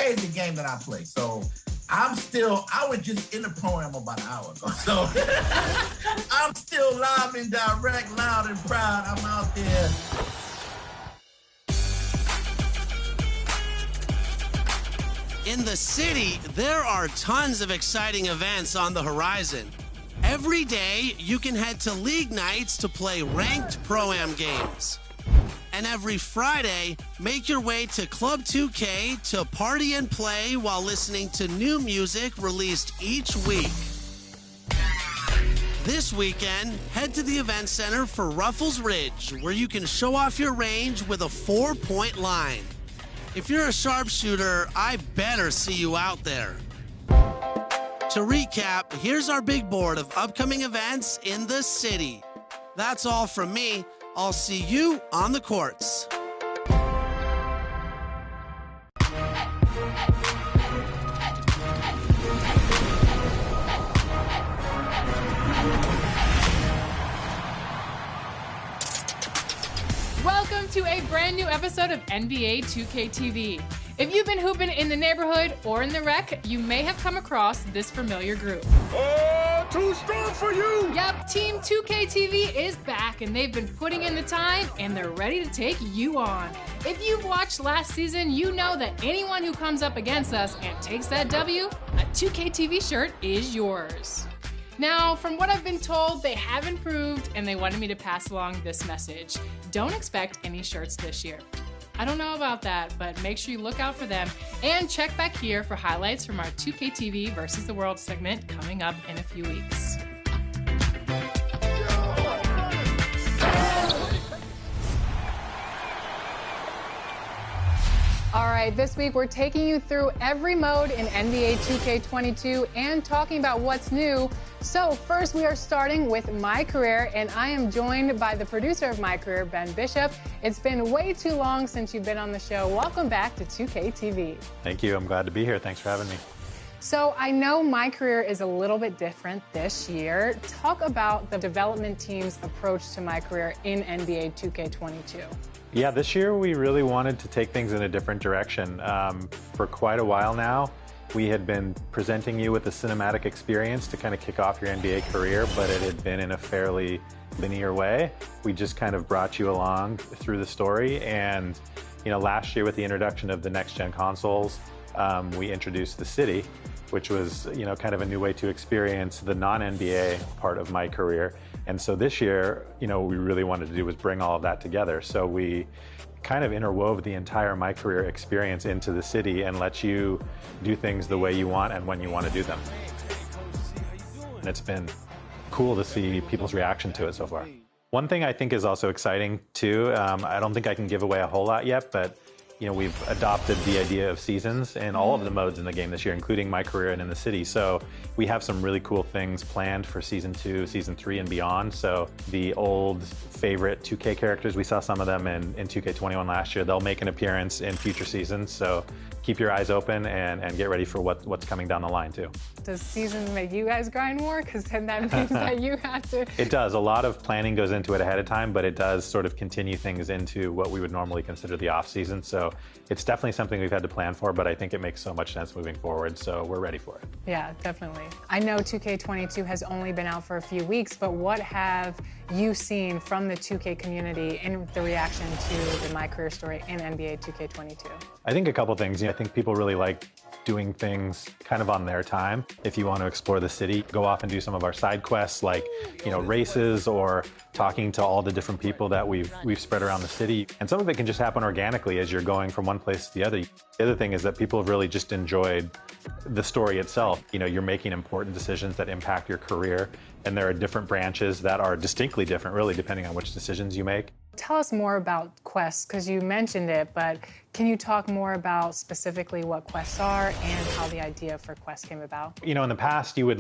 2K is the game that I play. So I was just in the Pro-Am about an hour ago. So I'm still live and direct, loud and proud. I'm out there. In the city, there are tons of exciting events on the horizon. Every day, you can head to League nights to play ranked Pro-Am games. And every Friday, make your way to Club 2K to party and play while listening to new music released each week. This weekend, head to the event center for Ruffles Ridge, where you can show off your range with a 4-point line. If you're a sharpshooter, I better see you out there. To recap, here's our big board of upcoming events in the city. That's all from me. I'll see you on the courts. Welcome to a brand new episode of NBA 2K TV. If you've been hooping in the neighborhood or in the rec, you may have come across this familiar group. Oh, too strong for you! Yep, Team 2K TV is back, and they've been putting in the time, and they're ready to take you on. If you've watched last season, you know that anyone who comes up against us and takes that W, a 2K TV shirt is yours. Now, from what I've been told, they have improved, and they wanted me to pass along this message. Don't expect any shirts this year. I don't know about that, but make sure you look out for them and check back here for highlights from our 2K TV versus the World segment coming up in a few weeks. All right, this week we're taking you through every mode in NBA 2K22 and talking about what's new. So first we are starting with My Career, and I am joined by the producer of My Career, Ben Bishop. It's been way too long since you've been on the show. Welcome back to 2K TV. Thank you. I'm glad to be here. Thanks for having me. So I know My Career is a little bit different this year. Talk about the development team's approach to My Career in NBA 2K22. Yeah, this year we really wanted to take things in a different direction. For quite a while now, we had been presenting you with a cinematic experience to kind of kick off your NBA career, but it had been in a fairly linear way. We just kind of brought you along through the story, and last year with the introduction of the next-gen consoles, we introduced the city, which was kind of a new way to experience the non-NBA part of My Career. And so this year, what we really wanted to do was bring all of that together. So we kind of interwove the entire My Career experience into the city and let you do things the way you want and when you want to do them. And it's been cool to see people's reaction to it so far. One thing I think is also exciting too, I don't think I can give away a whole lot yet, but we've adopted the idea of seasons in all of the modes in the game this year, including My Career and in the city. So we have some really cool things planned for Season 2, Season 3, and beyond. So the old favorite 2K characters, we saw some of them in 2K21 last year. They'll make an appearance in future seasons. So keep your eyes open and get ready for what's coming down the line too. Does seasons make you guys grind more? Because then that means that you have to... It does. A lot of planning goes into it ahead of time, but it does sort of continue things into what we would normally consider the off season. So it's definitely something we've had to plan for, but I think it makes so much sense moving forward. So we're ready for it. Yeah, definitely. I know 2K22 has only been out for a few weeks, but what have you seen from the 2K community in the reaction to the My Career story in NBA 2K22? I think a couple things. I think people really like doing things kind of on their time. If you want to explore the city, go off and do some of our side quests like, races or talking to all the different people that we've spread around the city. And some of it can just happen organically as you're going from one place to the other. The other thing is that people have really just enjoyed the story itself. You're making important decisions that impact your career, and there are different branches that are distinctly different, really, depending on which decisions you make. Tell us more about quests, because you mentioned it, but can you talk more about specifically what quests are and how the idea for quests came about? In the past, you would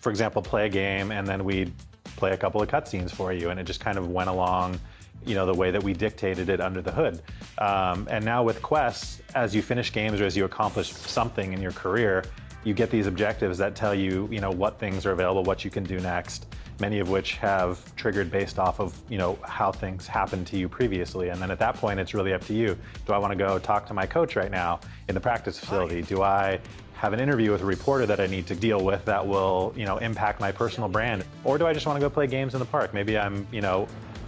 for example, play a game, and then we'd play a couple of cutscenes for you, and it just kind of went along the way that we dictated it under the hood. And now with quests, as you finish games or as you accomplish something in your career, you get these objectives that tell you, what things are available, what you can do next. many of which have triggered based off of, how things happened to you previously. And then at that point, it's really up to you. Do I want to go talk to my coach right now in the practice facility? Do I have an interview with a reporter that I need to deal with that will, impact my personal brand? Or do I just want to go play games in the park? Maybe I'm,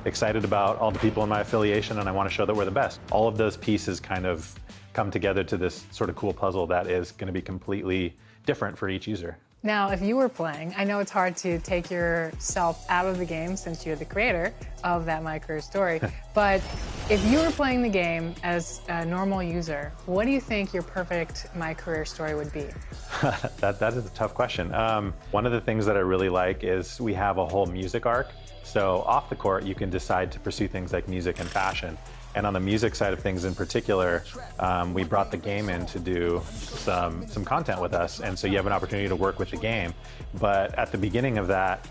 excited about all the people in my affiliation and I want to show that we're the best. All of those pieces kind of come together to this sort of cool puzzle that is going to be completely different for each user. Now, if you were playing, I know it's hard to take yourself out of the game since you're the creator of that My Career Story, but if you were playing the game as a normal user, what do you think your perfect My Career Story would be? That is a tough question. One of the things that I really like is we have a whole music arc. So off the court, you can decide to pursue things like music and fashion. And on the music side of things in particular, we brought the game in to do some content with us. And so you have an opportunity to work with the game. But at the beginning of that,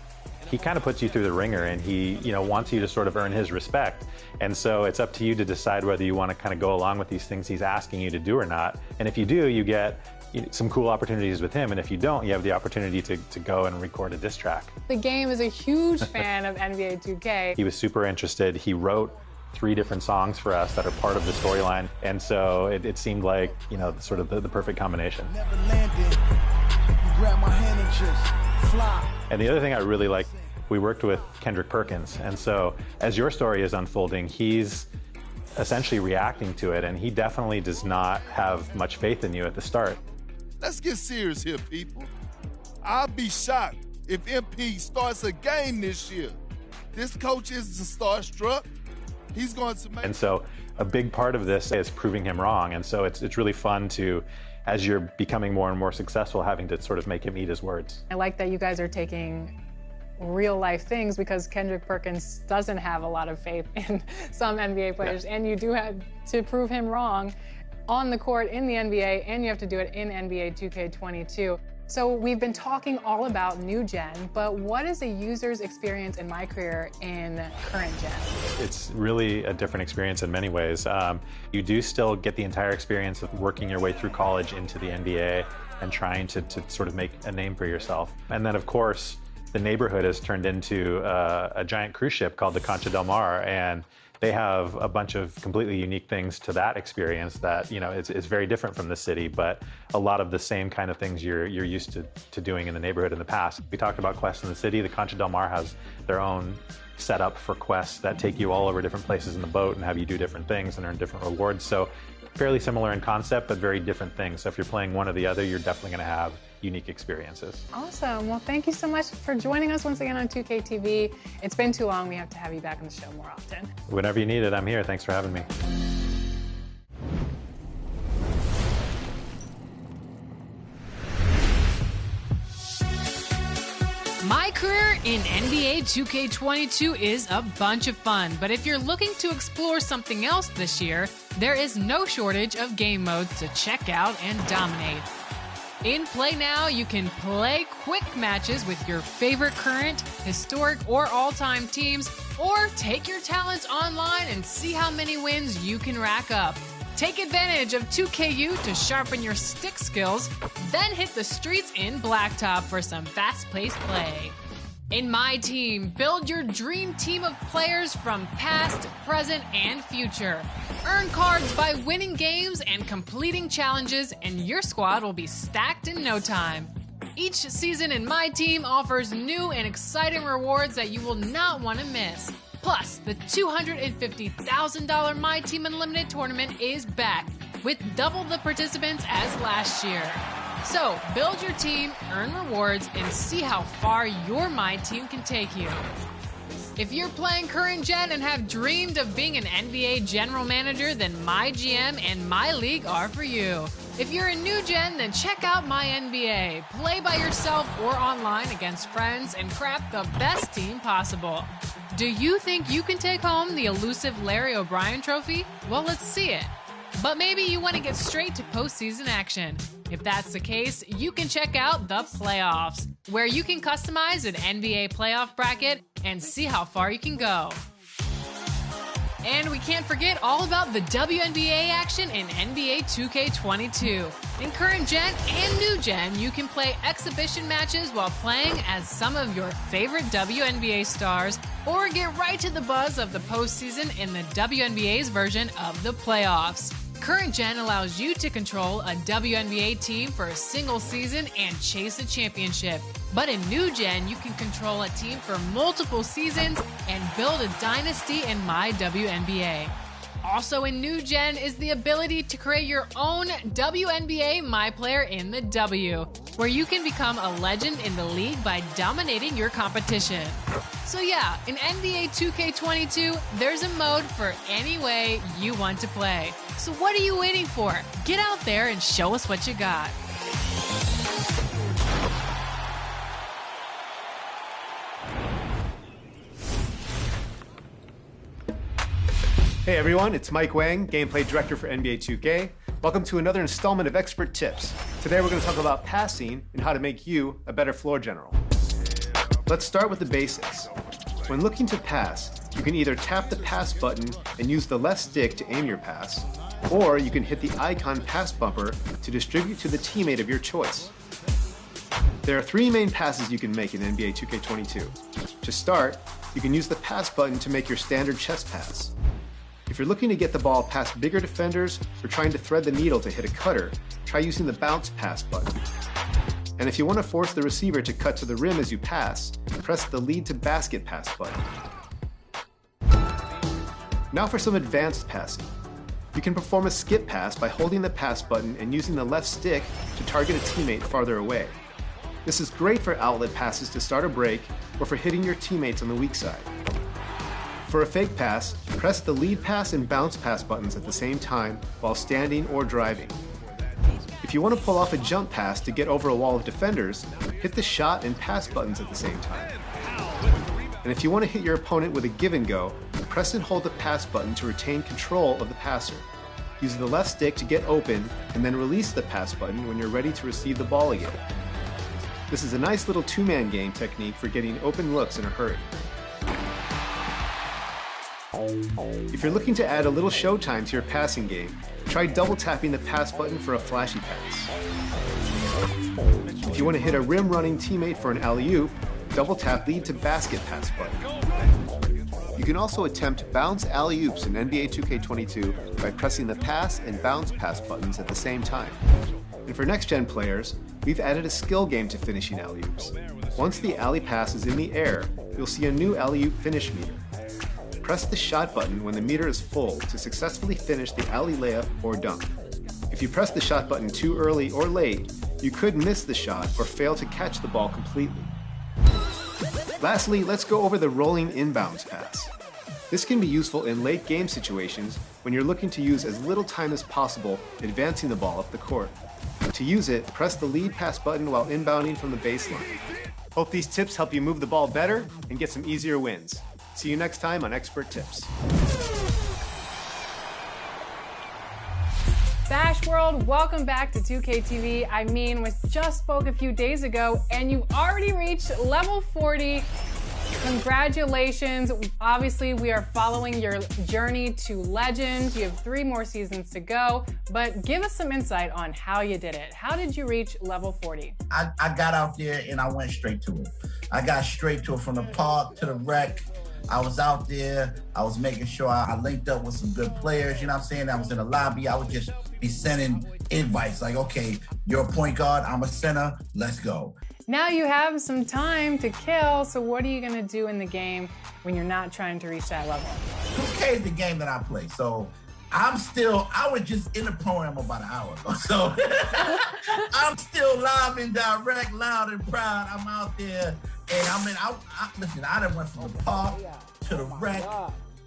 he kind of puts you through the ringer and he, wants you to sort of earn his respect. And so it's up to you to decide whether you want to kind of go along with these things he's asking you to do or not. And if you do, you get some cool opportunities with him, and if you don't, you have the opportunity to go and record a diss track. The game is a huge fan of NBA 2K. He was super interested. He wrote 3 different songs for us that are part of the storyline, and so it seemed like, sort of the perfect combination. Never landed. You grab my hand and just fly. And the other thing I really like, we worked with Kendrick Perkins, and so as your story is unfolding, he's essentially reacting to it, and he definitely does not have much faith in you at the start. Let's get serious here, people. I'll be shocked if MP starts a game this year. This coach is starstruck. He's going to make... And so a big part of this is proving him wrong. And so it's really fun to, as you're becoming more and more successful, having to sort of make him eat his words. I like that you guys are taking real life things because Kendrick Perkins doesn't have a lot of faith in some NBA players, and you do have to prove him wrong on the court in the NBA, and you have to do it in NBA 2K22. So we've been talking all about new gen, but what is a user's experience in My Career in current gen? It's really a different experience in many ways. You do still get the entire experience of working your way through college into the NBA and trying to sort of make a name for yourself. And then of course, the neighborhood has turned into a giant cruise ship called the Concha del Mar, and they have a bunch of completely unique things to that experience that, is very different from the city, but a lot of the same kind of things you're used to doing in the neighborhood in the past. We talked about quests in the city. The Concha del Mar has their own setup for quests that take you all over different places in the boat and have you do different things and earn different rewards. So fairly similar in concept, but very different things. So if you're playing one or the other, you're definitely going to have unique experiences. Awesome. Well, thank you so much for joining us once again on 2K TV. It's been too long. We have to have you back on the show more often. Whenever you need it, I'm here. Thanks for having me. My Career in NBA 2K22 is a bunch of fun, but if you're looking to explore something else this year, there is no shortage of game modes to check out and dominate. In Play Now, you can play quick matches with your favorite current, historic, or all-time teams, or take your talents online and see how many wins you can rack up. Take advantage of 2KU to sharpen your stick skills, then hit the streets in Blacktop for some fast-paced play. In My Team, build your dream team of players from past, present, and future. Earn cards by winning games and completing challenges, and your squad will be stacked in no time. Each season in My Team offers new and exciting rewards that you will not want to miss. Plus, the $250,000 My Team Unlimited tournament is back, with double the participants as last year. So, build your team, earn rewards, and see how far your My Team can take you. If you're playing current gen and have dreamed of being an NBA general manager, then MyGM and MyLEAGUE are for you. If you're a new gen, then check out MyNBA. Play by yourself or online against friends and craft the best team possible. Do you think you can take home the elusive Larry O'Brien trophy? Well, let's see it. But maybe you want to get straight to postseason action. If that's the case, you can check out the Playoffs, where you can customize an NBA playoff bracket and see how far you can go. And we can't forget all about the WNBA action in NBA 2K22. In current gen and new gen, you can play exhibition matches while playing as some of your favorite WNBA stars, or get right to the buzz of the postseason in the WNBA's version of the playoffs. Current gen allows you to control a WNBA team for a single season and chase a championship. But in new gen, you can control a team for multiple seasons and build a dynasty in MyWNBA. Also in new gen is the ability to create your own WNBA MyPlayer in the W, where you can become a legend in the league by dominating your competition. So yeah, in NBA 2K22, there's a mode for any way you want to play. So what are you waiting for? Get out there and show us what you got. Hey everyone, it's Mike Wang, Gameplay Director for NBA 2K. Welcome to another installment of Expert Tips. Today we're going to talk about passing and how to make you a better floor general. Let's start with the basics. When looking to pass, you can either tap the pass button and use the left stick to aim your pass, or you can hit the icon pass bumper to distribute to the teammate of your choice. There are three main passes you can make in NBA 2K22. To start, you can use the pass button to make your standard chest pass. If you're looking to get the ball past bigger defenders or trying to thread the needle to hit a cutter, try using the bounce pass button. And if you want to force the receiver to cut to the rim as you pass, press the lead to basket pass button. Now for some advanced passing. You can perform a skip pass by holding the pass button and using the left stick to target a teammate farther away. This is great for outlet passes to start a break or for hitting your teammates on the weak side. For a fake pass, press the lead pass and bounce pass buttons at the same time while standing or driving. If you want to pull off a jump pass to get over a wall of defenders, hit the shot and pass buttons at the same time. And if you want to hit your opponent with a give and go, press and hold the pass button to retain control of the passer. Use the left stick to get open and then release the pass button when you're ready to receive the ball again. This is a nice little two-man game technique for getting open looks in a hurry. If you're looking to add a little showtime to your passing game, try double tapping the pass button for a flashy pass. If you want to hit a rim running teammate for an alley-oop, double tap lead to basket pass button. You can also attempt bounce alley-oops in NBA 2K22 by pressing the pass and bounce pass buttons at the same time. And for next-gen players, we've added a skill game to finishing alley-oops. Once the alley pass is in the air, you'll see a new alley-oop finish meter. Press the shot button when the meter is full to successfully finish the alley layup or dunk. If you press the shot button too early or late, you could miss the shot or fail to catch the ball completely. Lastly, let's go over the rolling inbounds pass. This can be useful in late game situations when you're looking to use as little time as possible advancing the ball up the court. To use it, press the lead pass button while inbounding from the baseline. Hope these tips help you move the ball better and get some easier wins. See you next time on Expert Tips. Bash World, welcome back to 2K TV. I mean, we just spoke a few days ago and you already reached level 40. Congratulations. Obviously, we are following your journey to legend. You have 3 more seasons to go, but give us some insight on how you did it. How did you reach level 40? I got out there and I went straight to it. I got straight to it from the park to the rec. I was out there. I was making sure I linked up with some good players. You know what I'm saying? I was in the lobby. I would just be sending invites like, okay, you're a point guard. I'm a center. Let's go. Now you have some time to kill. So what are you going to do in the game when you're not trying to reach that level? 2K is the game that I play. So I was just in the program about an hour ago. So I'm still live and direct, loud and proud. I'm out there. And I mean, listen, I done went from the park to the rec,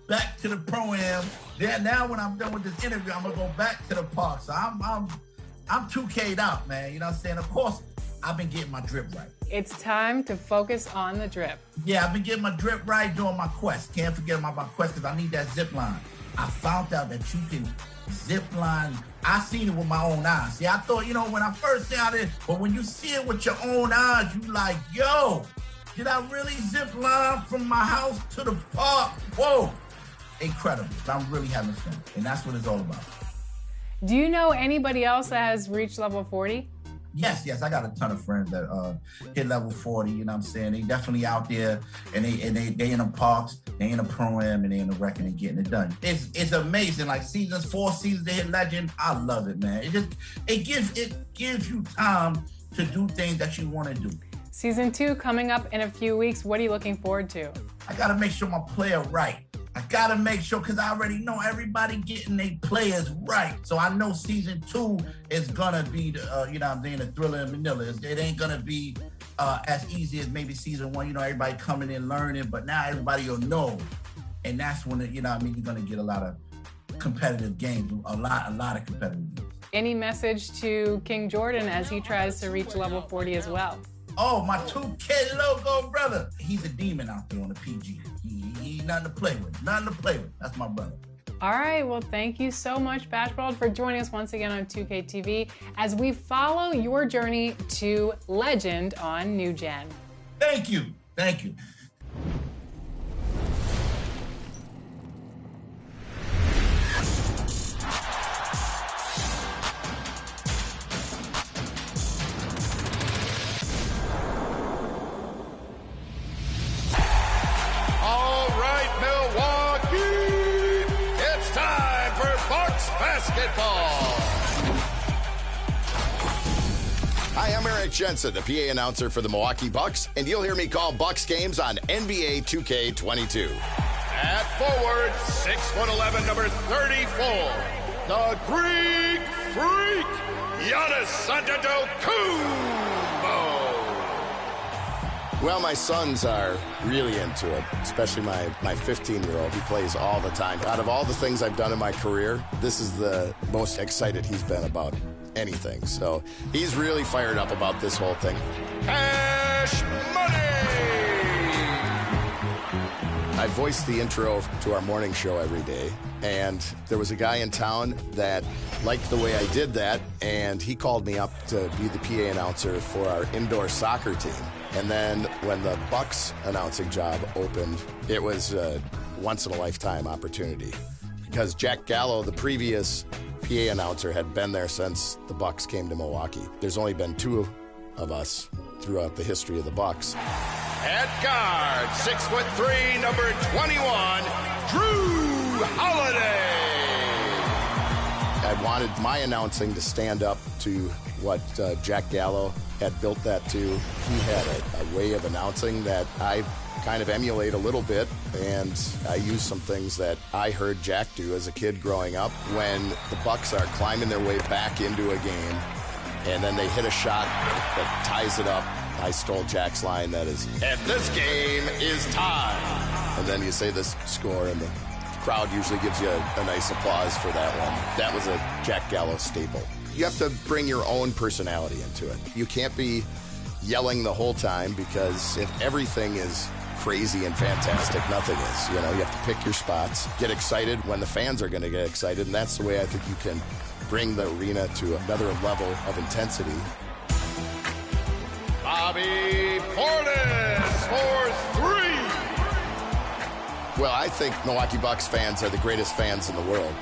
back to the pro-am. Then now when I'm done with this interview, I'm gonna go back to the park. So I'm 2K'd out, man. You know what I'm saying? Of course, I've been getting my drip right. It's time to focus on the drip. Yeah, I've been getting my drip right doing my quest. Can't forget about my quest because I need that zip line. I found out that you can zip line. I seen it with my own eyes. See, I thought, when I first saw it, but when you see it with your own eyes, you like, yo, did I really zip line from my house to the park? Whoa. incredible. I'm really having fun, and that's what it's all about. Do you know anybody else that has reached level 40? Yes, I got a ton of friends that hit level 40, you know what I'm saying? They definitely out there, and they in the parks, they in the pro-am, and they in the rec, and they getting it done. It's amazing. Like 4 seasons to hit legend, I love it, man. It gives you time to do things that you want to do. Season 2 coming up in a few weeks. What are you looking forward to? I got to make sure my player right. I got to make sure, because I already know everybody getting their players right. So I know season 2 is going to be, the thriller in Manila. It ain't going to be as easy as maybe season 1. You know, everybody coming in learning, but now everybody will know. And that's when, you're going to get a lot of competitive games, a lot of competitive games. Any message to King Jordan as he tries to reach level 40 as well? Oh, my 2K logo brother. He's a demon out there on the PG. He's nothing to play with. That's my brother. All right. Well, thank you so much, Bashbald, for joining us once again on 2K TV as we follow your journey to legend on New Gen. Thank you. Hi, I'm Eric Jensen, the PA announcer for the Milwaukee Bucks, and you'll hear me call Bucks games on NBA 2K22. At forward, 6'11", number 34, the Greek Freak, Giannis Antetokounmpo. Well, my sons are really into it, especially my 15-year-old. He plays all the time. Out of all the things I've done in my career, this is the most excited he's been about anything. So he's really fired up about this whole thing. Cash money! I voice the intro to our morning show every day, and there was a guy in town that liked the way I did that, and he called me up to be the PA announcer for our indoor soccer team. And then when the Bucks announcing job opened, it was a once-in-a-lifetime opportunity, because Jack Gallo, the previous PA announcer, had been there since the Bucks came to Milwaukee. There's only been 2 of us throughout the history of the Bucks. At guard, 6'3", number 21, Drew Holiday. I wanted my announcing to stand up to what Jack Gallo had built that to. He had a way of announcing that I kind of emulate a little bit, and I use some things that I heard Jack do as a kid growing up. When the Bucks are climbing their way back into a game, and then they hit a shot that ties it up, I stole Jack's line that is, "And this game is tied." And then you say this score, and the crowd usually gives you a nice applause for that one. That was a Jack Gallo staple. You have to bring your own personality into it. You can't be yelling the whole time, because if everything is crazy and fantastic, nothing is. You know, you have to pick your spots, get excited when the fans are going to get excited, and that's the way I think you can bring the arena to another level of intensity. Bobby Portis for 3. Well, I think Milwaukee Bucks fans are the greatest fans in the world,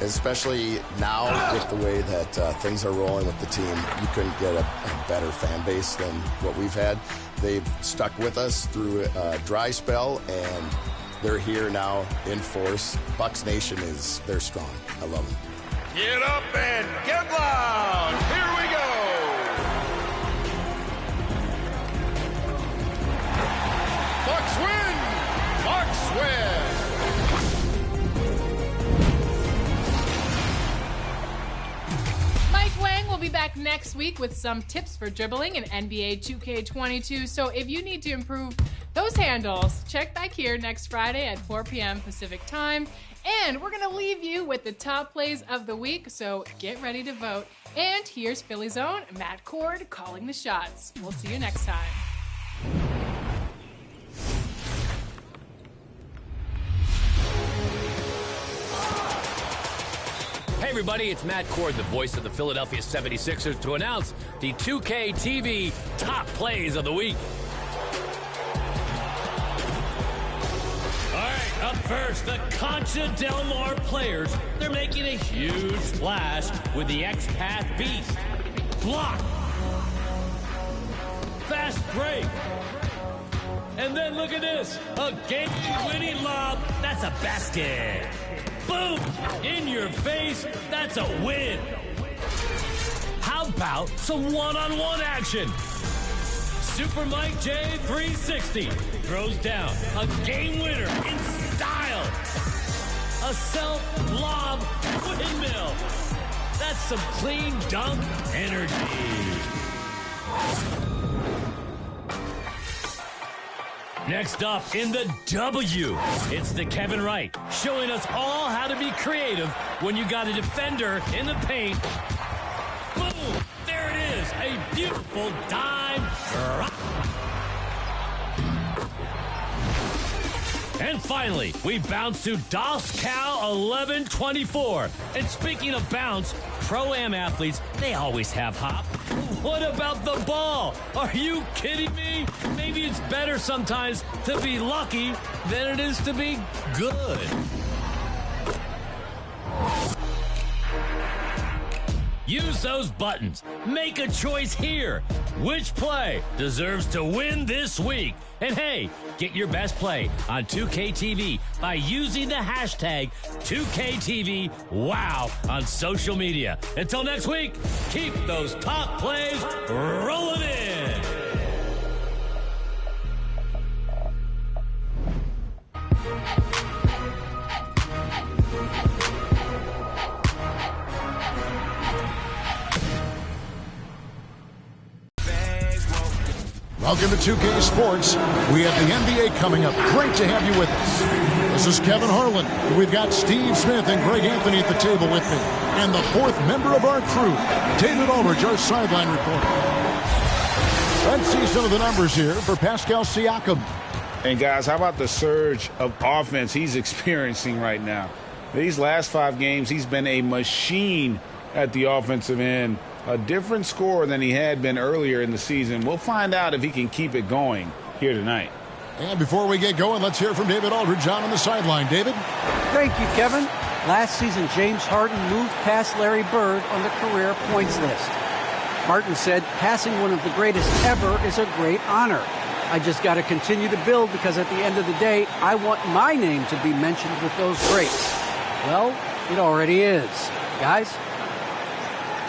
especially now with the way that things are rolling with the team. You couldn't get a better fan base than what we've had. They've stuck with us through a dry spell, and they're here now in force. Bucks Nation they're strong. I love them. Get up and get loud. Here we go. Bucks win. Bucks win. Mike Wang will be back next week with some tips for dribbling in NBA 2K22. So if you need to improve those handles, check back here next Friday at 4 p.m. Pacific time. And we're going to leave you with the top plays of the week, so get ready to vote. And here's Philly's own Matt Cord calling the shots. We'll see you next time. Hey everybody, it's Matt Cord, the voice of the Philadelphia 76ers, to announce the 2K TV top plays of the week. All right. Up first, the Concha Del Mar players. They're making a huge splash with the X-Path Beast. Block. Fast break. And then look at this. A game-winning lob. That's a basket. Boom. In your face. That's a win. How about some one-on-one action? Super Mike J 360 throws down a game winner in style. A self-lob windmill. That's some clean dunk energy. Next up in the W, it's the Kevin Wright showing us all how to be creative when you got a defender in the paint. Boom! There it is, a beautiful dime drop. And finally, we bounce to Doscow 1124. And speaking of bounce, Pro-Am athletes, they always have hop. What about the ball? Are you kidding me? Maybe it's better sometimes to be lucky than it is to be good. Use those buttons. Make a choice here. Which play deserves to win this week? And hey, get your best play on 2KTV by using the hashtag 2KTVWOW on social media. Until next week, keep those top plays rolling in. Welcome to 2K Sports. We have the NBA coming up. Great to have you with us. This is Kevin Harlan. We've got Steve Smith and Greg Anthony at the table with me. And the fourth member of our crew, David Aldridge, our sideline reporter. Let's see some of the numbers here for Pascal Siakam. And guys, how about the surge of offense he's experiencing right now? These last 5 games, he's been a machine at the offensive end. A different scorer than he had been earlier in the season. We'll find out if he can keep it going here tonight. And before we get going, let's hear from David Aldridge on the sideline. David? Thank you, Kevin. Last season, James Harden moved past Larry Bird on the career points list. Harden said, passing one of the greatest ever is a great honor. I just got to continue to build because at the end of the day, I want my name to be mentioned with those greats. Well, it already is. Guys?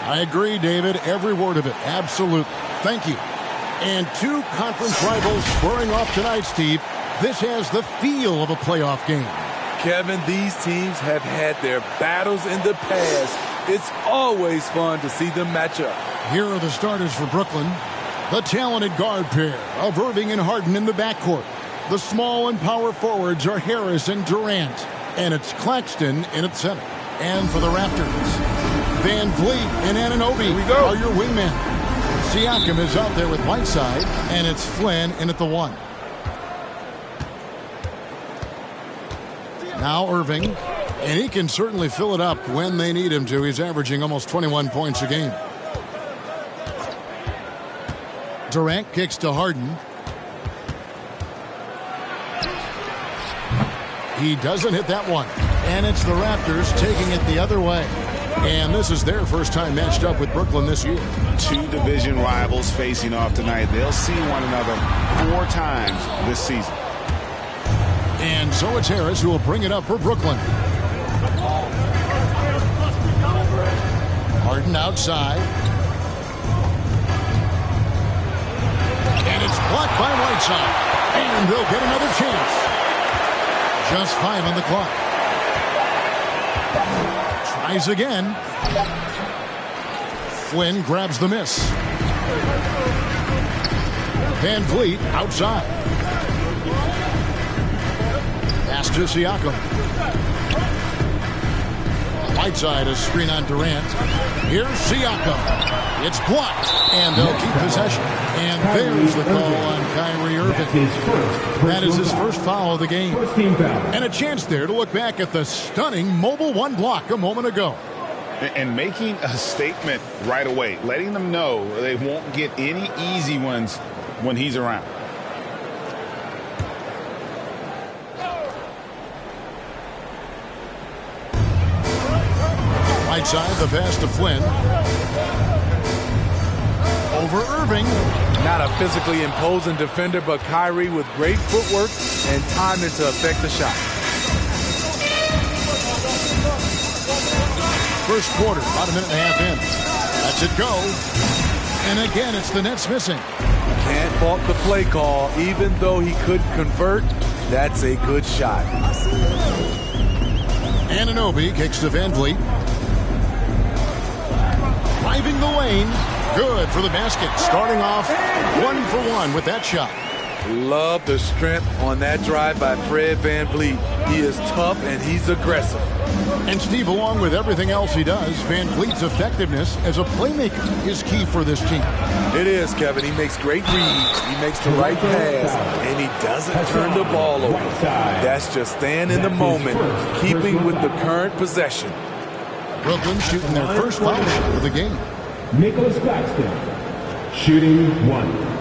I agree, David. Every word of it. Absolutely. Thank you. And 2 conference rivals squaring off tonight, Steve. This has the feel of a playoff game. Kevin, these teams have had their battles in the past. It's always fun to see them match up. Here are the starters for Brooklyn. The talented guard pair of Irving and Harden in the backcourt. The small and power forwards are Harris and Durant. And it's Claxton in at center. And for the Raptors, Van Vliet and Anunoby are your wingmen. Siakam is out there with Whiteside, and it's Flynn in at the 1. Now Irving, and he can certainly fill it up when they need him to. He's averaging almost 21 points a game. Durant kicks to Harden. He doesn't hit that one. And it's the Raptors taking it the other way. And this is their first time matched up with Brooklyn this year. 2 division rivals facing off tonight. They'll see one another 4 times this season. And so it's Harris who will bring it up for Brooklyn. Harden outside. And it's blocked by Whiteside. And they'll get another chance. Just 5 on the clock. Tries again. Flynn grabs the miss. Van Vliet outside. Pass to Siakam. Whiteside is screen on Durant. Here's Siakam. It's blocked, and they'll keep possession. And there's the call on Kyrie Irving. That is his first foul of the game. And a chance there to look back at the stunning Mobile 1 block a moment ago. And making a statement right away, letting them know they won't get any easy ones when he's around. Whiteside, the pass to Flynn. Over Irving. Not a physically imposing defender, but Kyrie with great footwork and timing to affect the shot. First quarter, about a minute and a half in. Lets it go. And again, it's the Nets missing. Can't fault the play call. Even though he couldn't convert, that's a good shot. Anunoby kicks to Van Vliet. Driving the lane. Good for the basket. Starting off 1 for 1 with that shot. Love the strength on that drive by Fred Van Vliet. He is tough and he's aggressive. And Steve, along with everything else he does, Van Vliet's effectiveness as a playmaker is key for this team. It is, Kevin. He makes great reads. He makes the right pass, and he doesn't turn the ball over. That's just staying in the moment, keeping with the current possession. Brooklyn shooting their first foul shot of the game. Nicholas Claxton, shooting 1.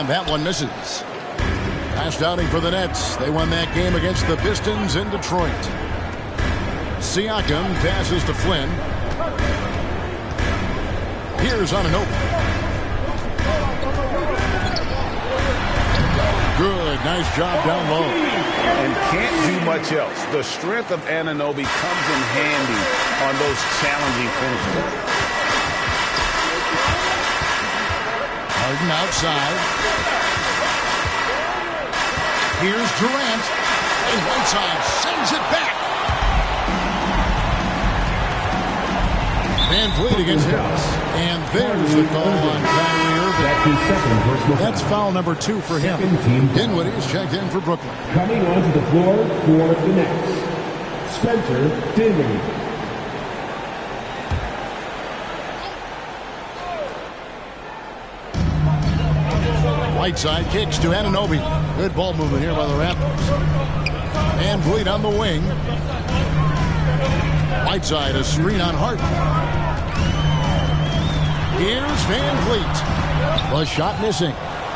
That one misses. Last outing for the Nets. They won that game against the Pistons in Detroit. Siakam passes to Flynn. Here's Anunoby. Good. Nice job down low. And can't do much else. The strength of Anunoby comes in handy on those challenging finishes. Harden outside. Here's Durant, and Whiteside sends it back. Van Vliet against Harris. And there's the call on Kyrie Irving. That's foul number 2 for him. Dinwiddie is checked in for Brooklyn. Coming onto the floor for the Nets, Spencer Dinwiddie. Whiteside kicks to Anunoby. Good ball movement here by the Raptors. Van Vliet on the wing. Whiteside, a screen on Harden. Here's Van Vliet. The shot missing.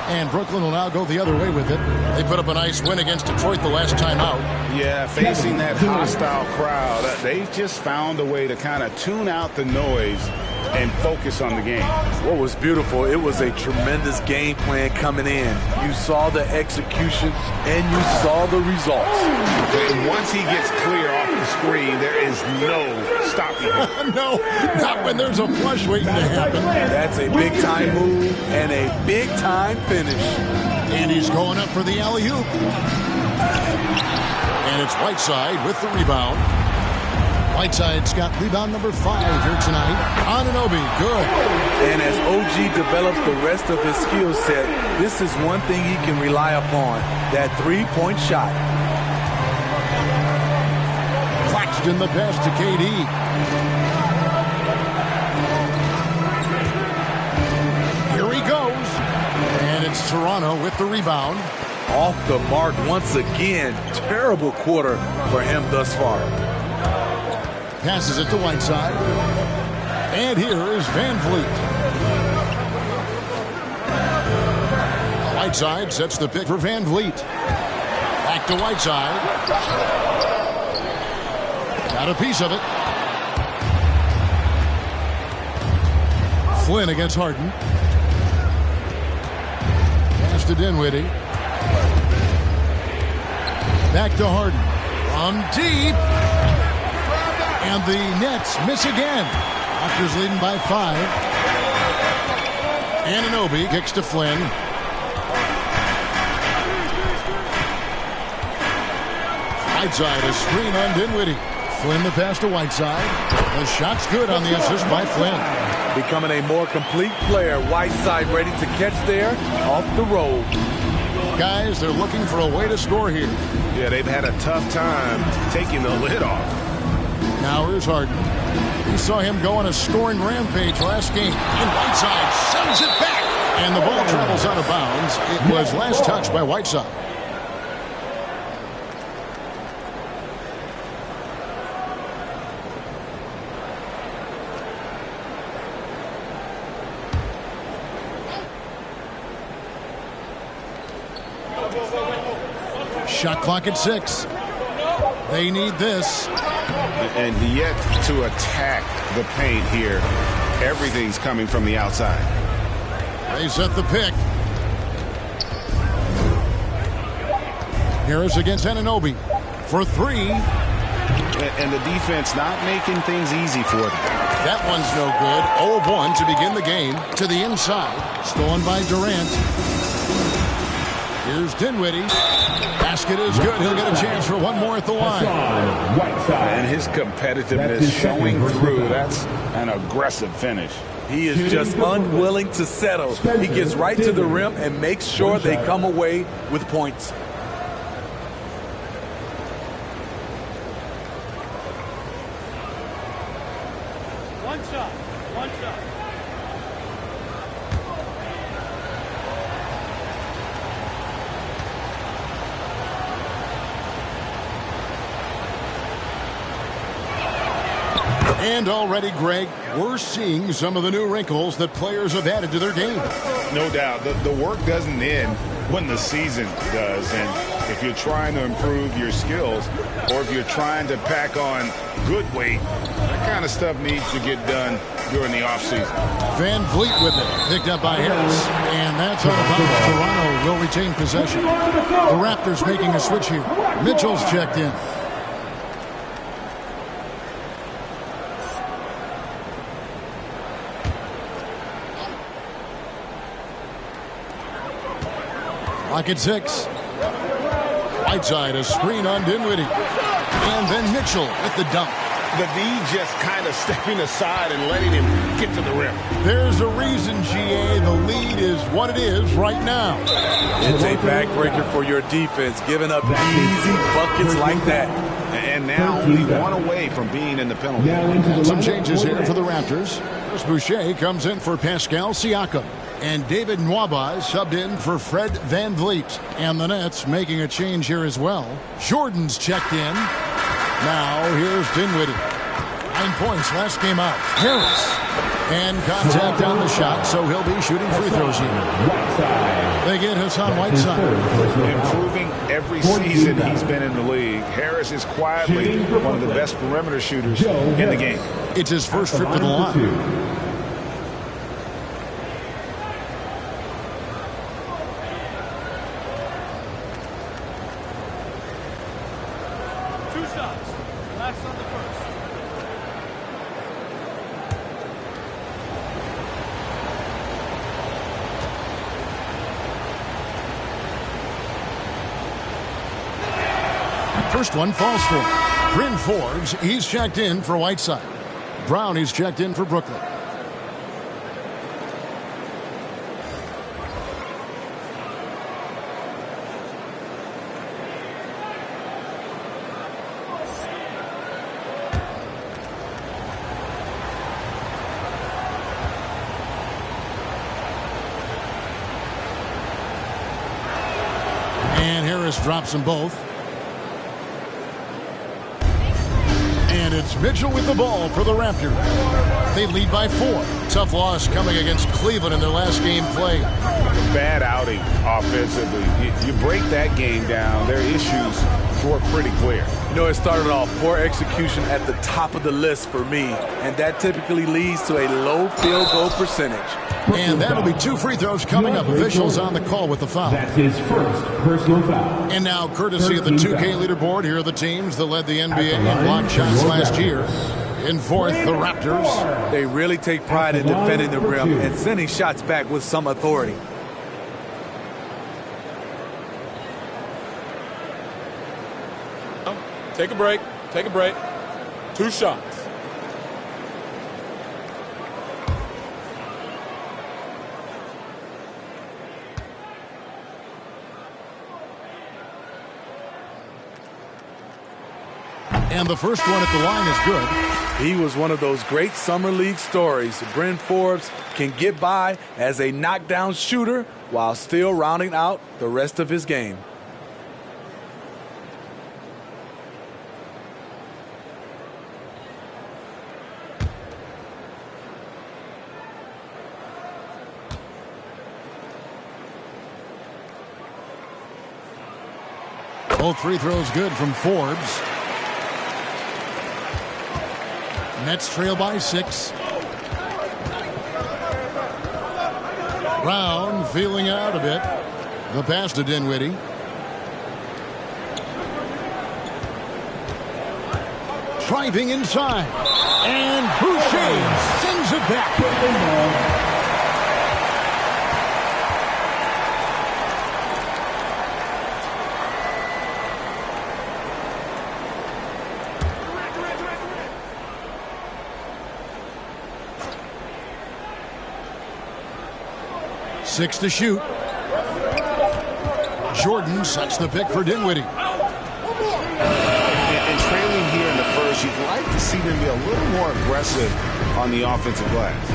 And Brooklyn will now go the other way with it. They put up a nice win against Detroit the last time out. Yeah, facing that hostile crowd, they just found a way to kind of tune out the noise and focus on the game. What was beautiful, it was a tremendous game plan coming in. You saw the execution and you saw the results. And once he gets clear off the screen, there is no stopping him. No, not when there's a flush waiting to happen. That's a big-time move and a big-time finish. And he's going up for the alley-oop. And it's Whiteside with the rebound. Whiteside's got rebound number 5 here tonight. Anunoby, good. And as OG develops the rest of his skill set, this is one thing he can rely upon, that three-point shot. Claxton the pass to KD. Here he goes. And it's Toronto with the rebound. Off the mark once again. Terrible quarter for him thus far. Passes it to Whiteside. And here is Van Vliet. Whiteside sets the pick for Van Vliet. Back to Whiteside. Got a piece of it. Flynn against Harden. Pass to Dinwiddie. Back to Harden. From deep. And the Nets miss again. Raptors leading by 5. Anunoby kicks to Flynn. Whiteside, a screen on Dinwiddie. Flynn the pass to Whiteside. The shot's good on the assist by Flynn. Becoming a more complete player. Whiteside ready to catch there off the roll. Guys, they're looking for a way to score here. Yeah, they've had a tough time taking the lid off. Now here's Harden. We saw him go on a scoring rampage last game. And Whiteside sends it back. And the ball travels out of bounds. It was last touched by Whiteside. Shot clock at 6. They need this. And yet to attack the paint here. Everything's coming from the outside. They set the pick. Harris against Anunoby for 3. And the defense not making things easy for them. That one's no good. 0 of 1 to begin the game. To the inside. Stolen by Durant. Here's Dinwiddie. Basket is good. He'll get a chance for one more at the line. And his competitiveness showing through. That's an aggressive finish. He is just unwilling to settle. He gets right to the rim and makes sure they come away with points. One shot. And already, Greg, we're seeing some of the new wrinkles that players have added to their game. No doubt. The work doesn't end when the season does. And if you're trying to improve your skills or if you're trying to pack on good weight, that kind of stuff needs to get done during the offseason. Van Vliet with it. Picked up by Harris. And that's out of bounds. Toronto will retain possession. The Raptors making a switch here. Mitchell's checked in. Clock at 6. Whiteside, a screen on Dinwiddie. And then Mitchell with the dunk. The D just kind of stepping aside and letting him get to the rim. There's a reason, GA, the lead is what it is right now. It's a backbreaker for your defense, giving up easy buckets like that. And now only one away from being in the penalty. Some changes here for the Raptors. Chris Boucher comes in for Pascal Siakam. And David Nwaba subbed in for Fred Van Vliet. And the Nets making a change here as well. Jordan's checked in. Now here's Dinwiddie. 9 points last game out. Harris. And contact on the shot, so he'll be shooting free throws here. They get Hassan Whiteside. Improving every season he's been in the league. Harris is quietly one of the best perimeter shooters in the game. It's his first trip to the line. First one falls for him. Bryn Forbes, he's checked in for Whiteside. Brown, he's checked in for Brooklyn. And Harris drops them both. And it's Mitchell with the ball for the Raptors. They lead by 4. Tough loss coming against Cleveland in their last game played. Bad outing offensively. You break that game down, their issues were pretty clear. You know, it started off poor execution at the top of the list for me, and that typically leads to a low field goal percentage. And that'll be 2 free throws coming up. Officials on the call with the foul. That's his first personal foul. And now, courtesy of the 2K leaderboard, here are the teams that led the NBA in block shots last year. In 4th, the Raptors. They really take pride in defending the rim and sending shots back with some authority. Take a break. Take a break. 2 shots. And the first one at the line is good. He was one of those great summer league stories. Bryn Forbes can get by as a knockdown shooter while still rounding out the rest of his game. Both free throws good from Forbes. Nets trail by 6. Brown feeling out a bit. The pass to Dinwiddie. Driving inside. And Boucher sends it back. 6 to shoot. Jordan sets the pick for Dinwiddie. And trailing here in the first, you'd like to see them be a little more aggressive on the offensive glass.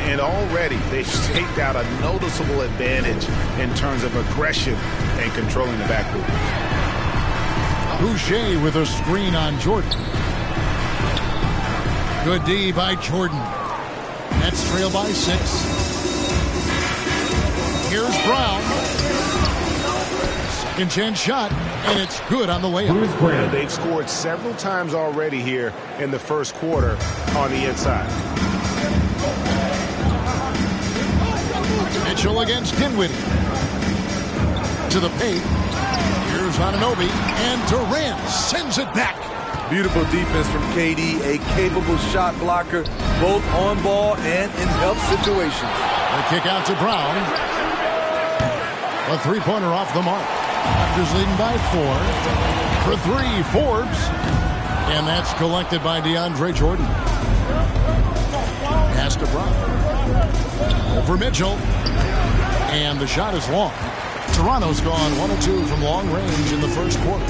And already they've staked out a noticeable advantage in terms of aggression and controlling the backcourt. Boucher with a screen on Jordan. Good D by Jordan. Nets trail by 6. Here's Brown. Second chance shot, and it's good on the layup. They've scored several times already here in the first quarter on the inside. Mitchell against Dinwiddie. To the paint. Here's Anunoby, and Durant sends it back. Beautiful defense from KD, a capable shot blocker, both on ball and in help situations. The kick out to Brown. A three-pointer off the mark. Raptors leading by 4. For 3, Forbes. And that's collected by DeAndre Jordan. Pass to Brown. Over Mitchell. And the shot is long. Toronto's gone 1 of 2 from long range in the first quarter.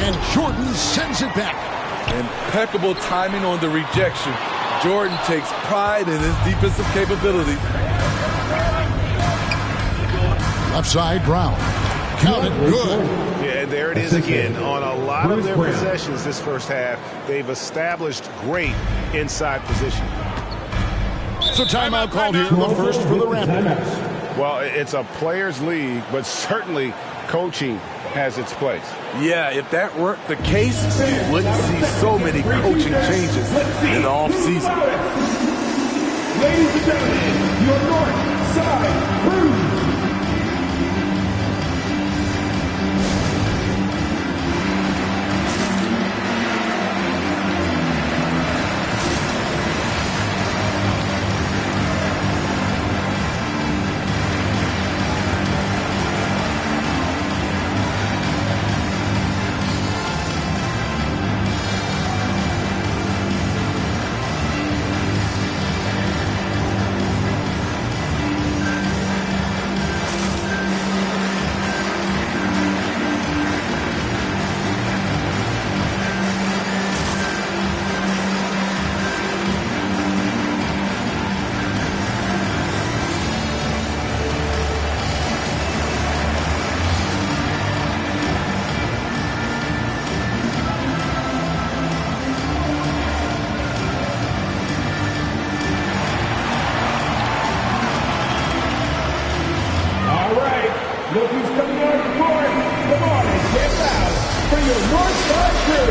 And Jordan sends it back. Impeccable timing on the rejection. Jordan takes pride in his defensive capabilities. Left side, Brown. Count it, good. Yeah, there it is again. On a lot of their possessions this first half, they've established great inside position. So timeout called here in the first for the Raptors. Well, it's a players' league, but certainly coaching has its place. Yeah, if that weren't the case, you wouldn't see so many coaching changes in the offseason. Ladies and gentlemen, your North Side Crew. Look who's coming on the court. Come on and get loud for your Northside Crew.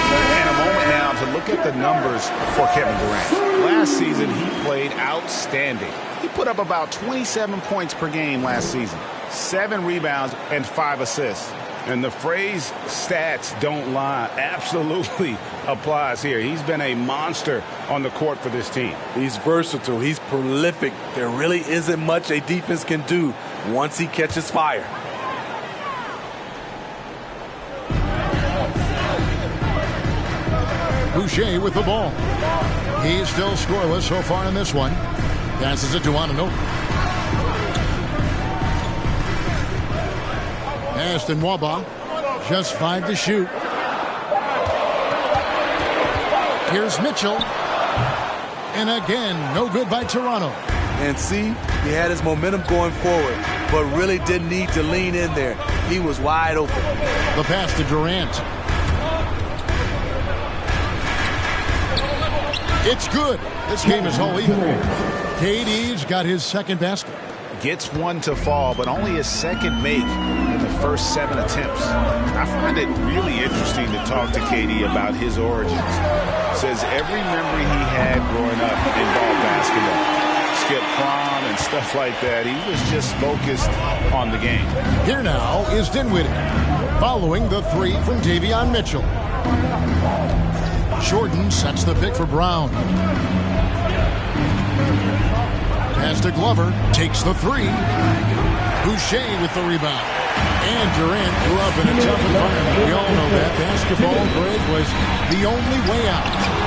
And a moment now to look at the numbers for Kevin Durant. Last season, he played outstanding. He put up about 27 points per game last season, 7 rebounds and 5 assists. And the phrase stats don't lie absolutely applies here. He's been a monster on the court for this team. He's versatile. He's prolific. There really isn't much a defense can do once he catches fire. Boucher with the ball. He's still scoreless so far in this one. Passes it to Anunoby. Aston Waba, just 5 to shoot. Here's Mitchell. And again, no good by Toronto. And see, he had his momentum going forward, but really didn't need to lean in there. He was wide open. The pass to Durant. It's good. This game is all even. KD's got his second basket. Gets one to fall, but only his second make in the first 7 attempts. I find it really interesting to talk to KD about his origins. Says every memory he had growing up involved basketball. Skip prom and stuff like that. He was just focused on the game. Here now is Dinwiddie, following the 3 from Davion Mitchell. Jordan sets the pick for Brown. Pass to Glover, takes the 3. Boucher with the rebound. And Durant grew up in a tough environment. We all know that. Basketball, Greg, was the only way out.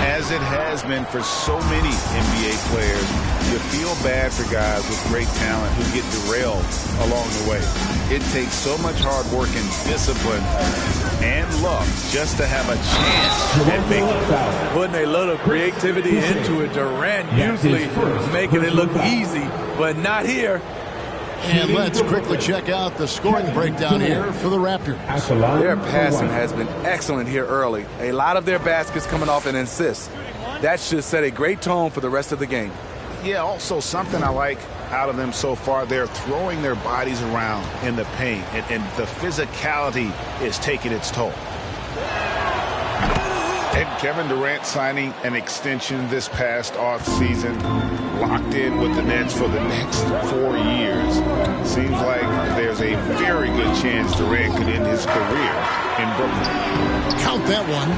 As it has been for so many NBA players, you feel bad for guys with great talent who get derailed along the way. It takes so much hard work and discipline and luck just to have a chance at making it. Putting a little creativity into it. Durant usually making it look easy, but not here. And let's quickly check out the scoring breakdown here for the Raptors. Their passing has been excellent here early. A lot of their baskets coming off an assist. That should set a great tone for the rest of the game. Yeah, also something I like out of them so far, they're throwing their bodies around in the paint, and the physicality is taking its toll. And Kevin Durant signing an extension this past offseason, locked in with the Nets for the next 4 years. Seems like there's a very good chance Durant could end his career in Brooklyn. Count that one.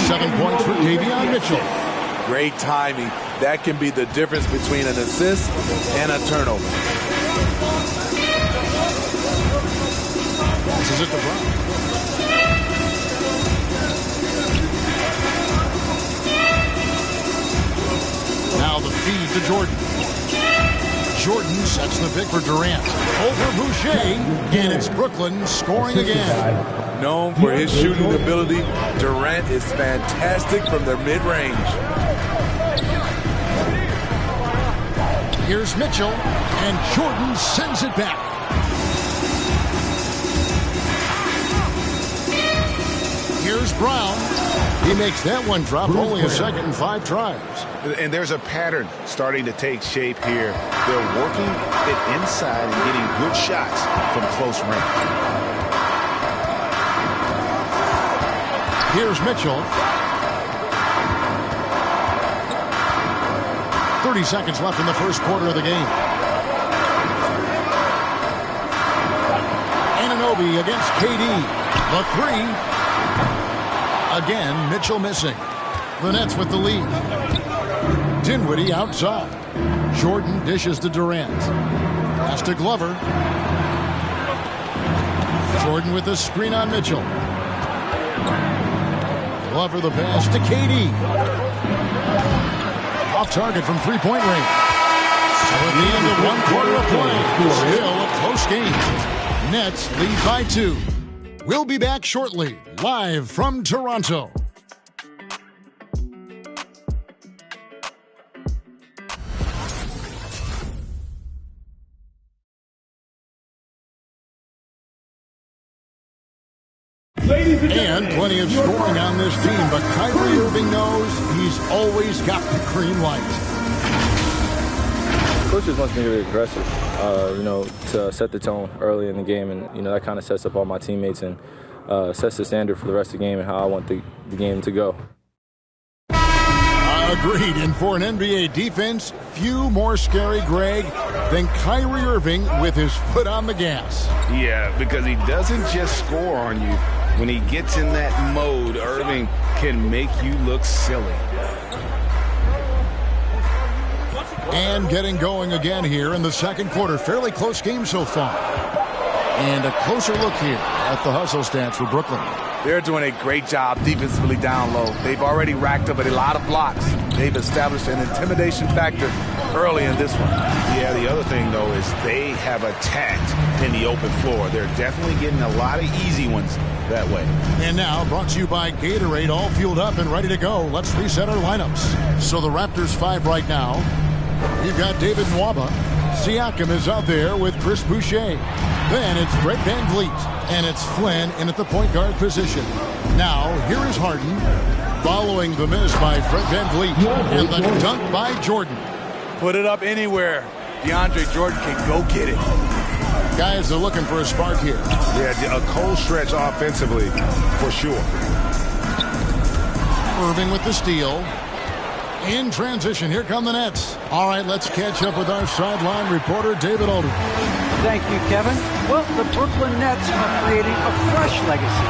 7 points for Davion Mitchell. Great timing. That can be the difference between an assist and a turnover. This is it to Brown. Now the feed to Jordan. Jordan sets the pick for Durant. Over Boucher, and it's Brooklyn scoring again. Known for his shooting ability, Durant is fantastic from the mid-range. Here's Mitchell, and Jordan sends it back. Here's Brown. He makes that one drop, only a second and 5 tries. And there's a pattern starting to take shape here. They're working it inside and getting good shots from close range. Here's Mitchell. 30 seconds left in the first quarter of the game. Anunoby against KD. The 3. Again, Mitchell missing. The Nets with the lead. Dinwiddie outside. Jordan dishes to Durant. Pass to Glover. Jordan with the screen on Mitchell. Glover the pass to KD. Off target from three-point range. So at the end of 1 quarter of play, still a close game. Nets lead by 2. We'll be back shortly, live from Toronto. And plenty of scoring on this team, but Kyrie Irving knows he's always got the green light. Coach just wants me to be aggressive, to set the tone early in the game, and that kind of sets up all my teammates and sets the standard for the rest of the game and how I want the game to go. Agreed, and for an NBA defense, few more scary, Greg, than Kyrie Irving with his foot on the gas. Yeah, because he doesn't just score on you. When he gets in that mode, Irving can make you look silly. And getting going again here in the second quarter. Fairly close game so far. And a closer look here at the hustle stats for Brooklyn. They're doing a great job defensively down low. They've already racked up a lot of blocks. They've established an intimidation factor early in this one. Yeah, the other thing, though, is they have attacked in the open floor. They're definitely getting a lot of easy ones that way. And now, brought to you by Gatorade, all fueled up and ready to go. Let's reset our lineups. So the Raptors 5 right now. You've got David Nwaba. Siakam is out there with Chris Boucher. Then it's Fred VanVleet. And it's Flynn in at the point guard position. Now, here is Harden. Following the miss by Fred VanVleet. And the dunk by Jordan. Put it up anywhere. DeAndre Jordan can go get it. Guys are looking for a spark here. Yeah, a cold stretch offensively, for sure. Irving with the steal. In transition, here come the Nets. All right, let's catch up with our sideline reporter, David Alden. Thank you, Kevin. Well, the Brooklyn Nets are creating a fresh legacy.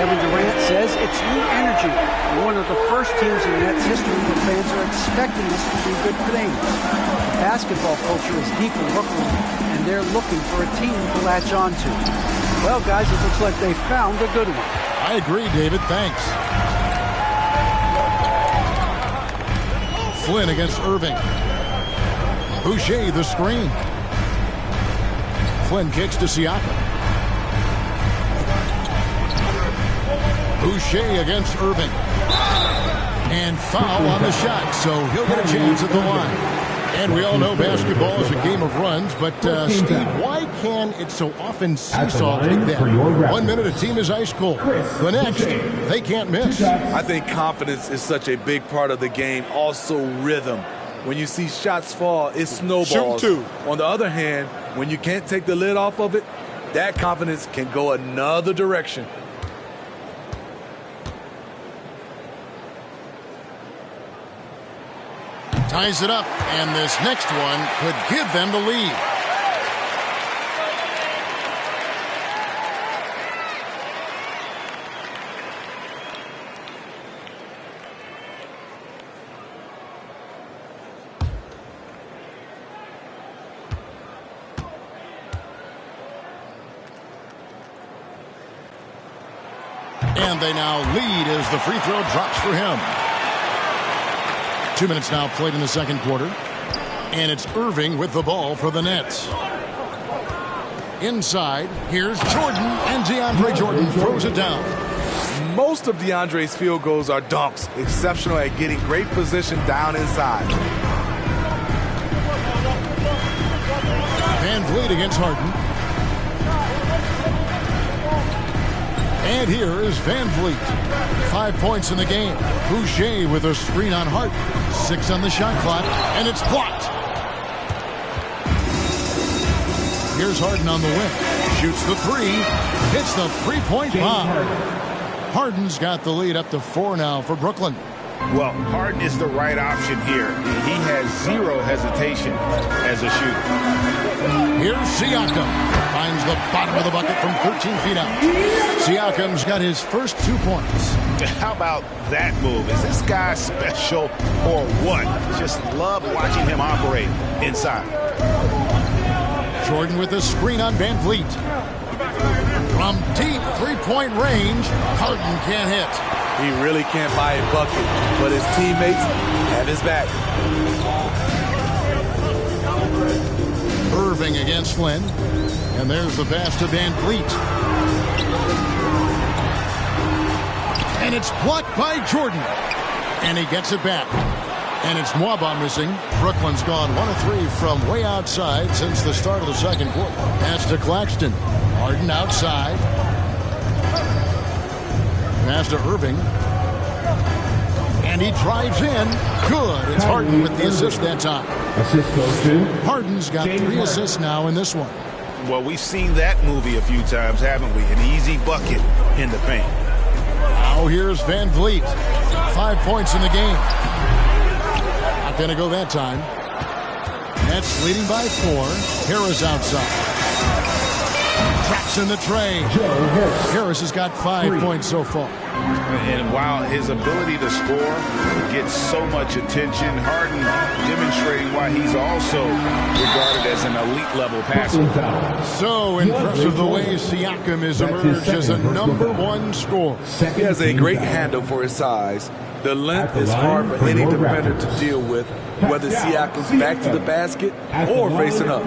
Kevin Durant says it's new energy. One of the first teams in Nets history where fans are expecting us to do good things. The basketball culture is deep in Brooklyn, and they're looking for a team to latch on to. Well, guys, it looks like they found a good one. I agree, David. Thanks. Flynn against Irving. Boucher the screen. Flynn kicks to Siakam. Boucher against Irving. And foul on the shot, so he'll get a chance at the line. And we all know basketball is a game of runs, but Steve, why can it so often seesaw like that? 1 minute a team is ice cold. The next, they can't miss. I think confidence is such a big part of the game. Also rhythm. When you see shots fall, it snowballs. Shoot two. On the other hand, when you can't take the lid off of it, that confidence can go another direction. Ties it up, and this next one could give them the lead. And they now lead as the free throw drops for him. 2 minutes now played in the second quarter. And it's Irving with the ball for the Nets. Inside, here's Jordan, and DeAndre Jordan throws it down. Most of DeAndre's field goals are dunks. Exceptional at getting great position down inside. VanVleet against Harden. And here is VanVleet. 5 points in the game. Boucher with a screen on Harden. 6 on the shot clock, and it's blocked. Here's Harden on the wing. Shoots the three. Hits the three-point bomb. Harden's got the lead up to 4 now for Brooklyn. Well, Harden is the right option here. He has zero hesitation as a shooter. Here's Siakam. Finds the bottom of the bucket from 13 feet out. Siakam's got his first 2 points. How about that move? Is this guy special or what? Just love watching him operate inside. Jordan with a screen on VanVleet. From deep three-point range, Harden can't hit. He really can't buy a bucket, but his teammates have his back. Irving against Flynn. And there's the pass to VanVleet. And it's blocked by Jordan. And he gets it back. And it's Nwaba missing. Brooklyn's gone 1 of 3 from way outside since the start of the second quarter. Pass to Claxton. Harden outside. Pass to Irving. And he drives in. Good. It's Harden with the assist that time. Assist goes to Harden's got 3 assists now in this one. Well, we've seen that movie a few times, haven't we? An easy bucket in the paint. Now here's VanVleet. 5 points in the game. Not going to go that time. Nets leading by 4. Harris outside. Traps in the tray. Harris has got 5 points so far. And while his ability to score gets so much attention, Harden demonstrating why he's also regarded as an elite-level passer. So impressive the way Siakam has emerged as a #1 scorer. He has a great handle for his size. The length is hard for any defender to deal with, whether Siakam's back to the basket or facing up.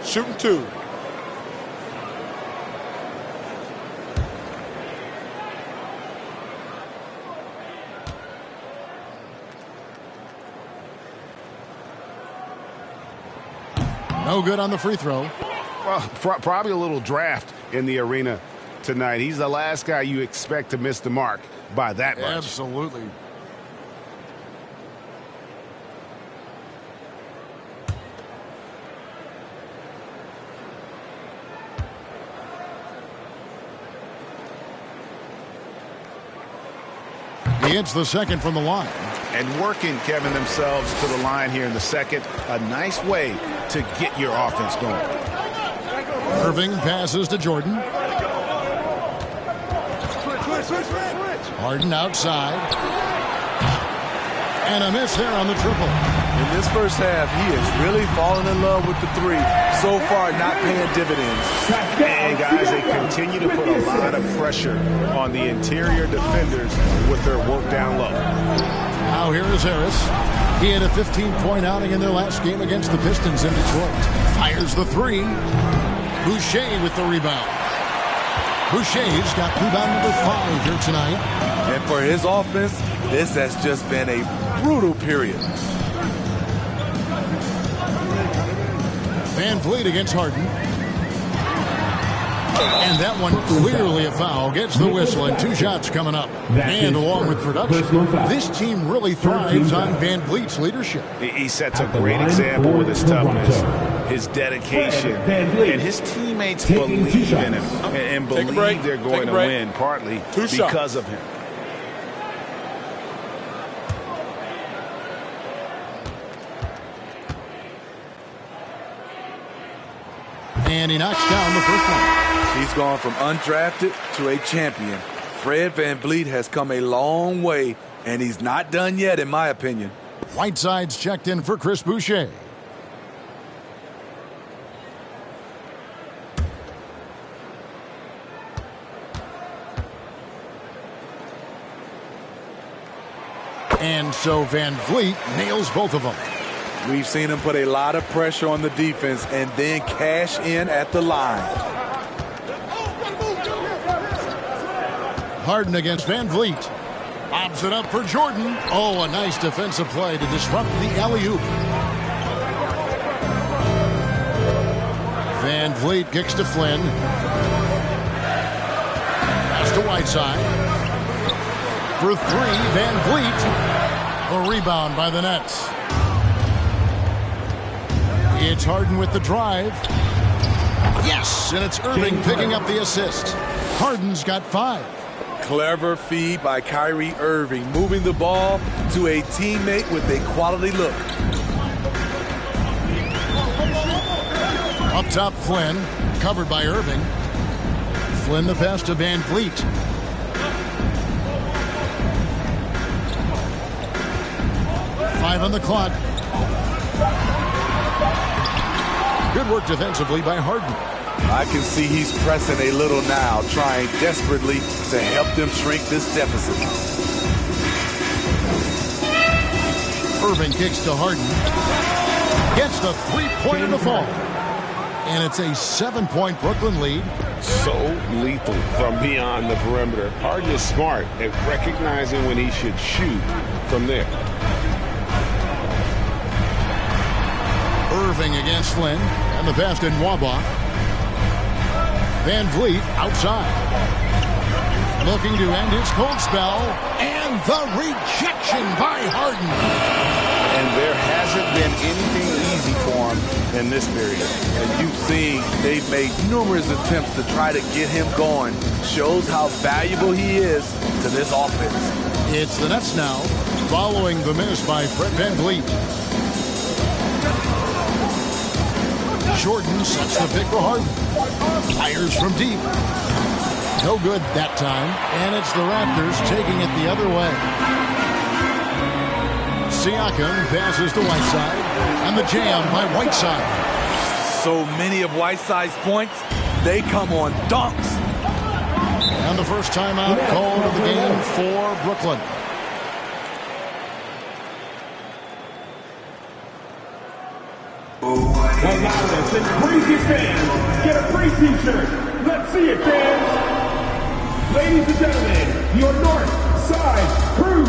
Shooting 2. No good on the free throw. Well, probably a little draft in the arena tonight. He's the last guy you expect to miss the mark by that much. Absolutely. He hits the second from the line. And working, Kevin, themselves to the line here in the second. A nice way to get your offense going. Irving passes to Jordan. Harden outside. And a miss there on the triple. In this first half, he is really falling in love with the three. So far, not paying dividends. And guys, they continue to put a lot of pressure on the interior defenders with their work down low. Now here is Harris. He had a 15-point outing in their last game against the Pistons in Detroit. Fires the three. Boucher with the rebound. Boucher's got rebound number 5 here tonight. And for his offense, this has just been a brutal period. Van Vliet against Harden. And that one clearly a foul. Gets the whistle and 2 shots coming up. And along with production, this team really thrives on Van Vliet's leadership. He sets a great example with his toughness, his dedication, and his teammates believe in him and believe they're going to win, partly because of him. And he knocks down the first one. He's gone from undrafted to a champion. Fred VanVleet has come a long way, and he's not done yet, in my opinion. Whiteside's checked in for Chris Boucher. And so Van Vliet nails both of them. We've seen him put a lot of pressure on the defense and then cash in at the line. Harden against Van Vliet. Lobs it up for Jordan. Oh, a nice defensive play to disrupt the alley-oop. Van Vliet kicks to Flynn. Pass to Whiteside. For 3, Van Vliet. A rebound by the Nets. It's Harden with the drive. Yes, and it's Irving picking up the assist. Harden's got 5. Clever feed by Kyrie Irving, moving the ball to a teammate with a quality look. Up top, Flynn, covered by Irving. Flynn the pass to Van Vliet. Five on the clock. Good work defensively by Harden. I can see he's pressing a little now, trying desperately to help them shrink this deficit. Irving kicks to Harden. Gets the three-pointer to fall. And it's a 7-point Brooklyn lead. So lethal from beyond the perimeter. Harden is smart at recognizing when he should shoot from there. Irving against Flynn. And the pass to Nwaba. Van Vliet outside. Looking to end his cold spell. And the rejection by Harden. And there hasn't been anything easy for him in this period. And you've seen they've made numerous attempts to try to get him going. Shows how valuable he is to this offense. It's the Nets now, following the miss by Fred VanVleet. Jordan sets the pick for Harden. Fires from deep. No good that time, and it's the Raptors taking it the other way. Siakam passes to Whiteside, and the jam by Whiteside. So many of Whiteside's points, they come on dunks. And the first timeout called of the game for Brooklyn. The loudest and craziest fans get a free t-shirt. Let's see it, fans. Ladies and gentlemen, your North Side Crew.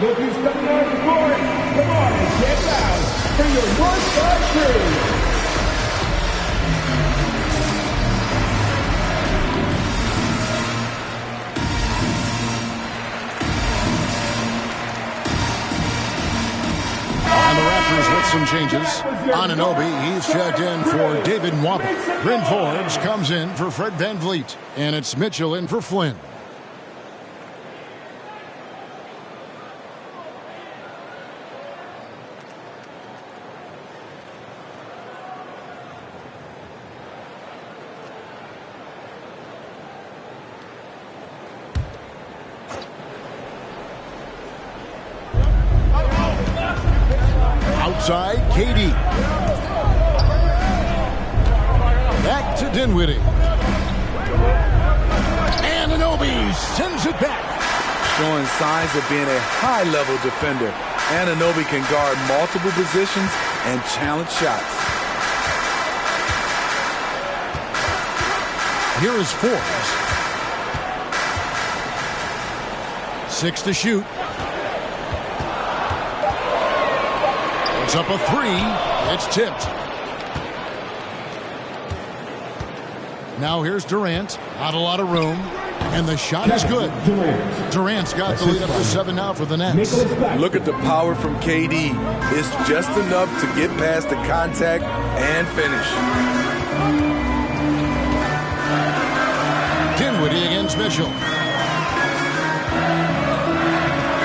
Look who's coming on the court. Come on and get loud for your North Side Crew. And the Raptors with some changes. Anunoby, he's checked in for David Nwaba. Bryn Forbes comes in for Fred VanVleet. And it's Mitchell in for Flynn. Outside, KD. Back to Dinwiddie. Anunoby sends it back. Showing signs of being a high-level defender. Anunoby can guard multiple positions and challenge shots. Here is Forbes. 6 to shoot. It's up a 3. It's tipped. Now here's Durant. Not a lot of room. And the shot is good. Durant's got the lead up to 7 now for the Nets. Look at the power from KD. It's just enough to get past the contact and finish. Dinwiddie against Mitchell.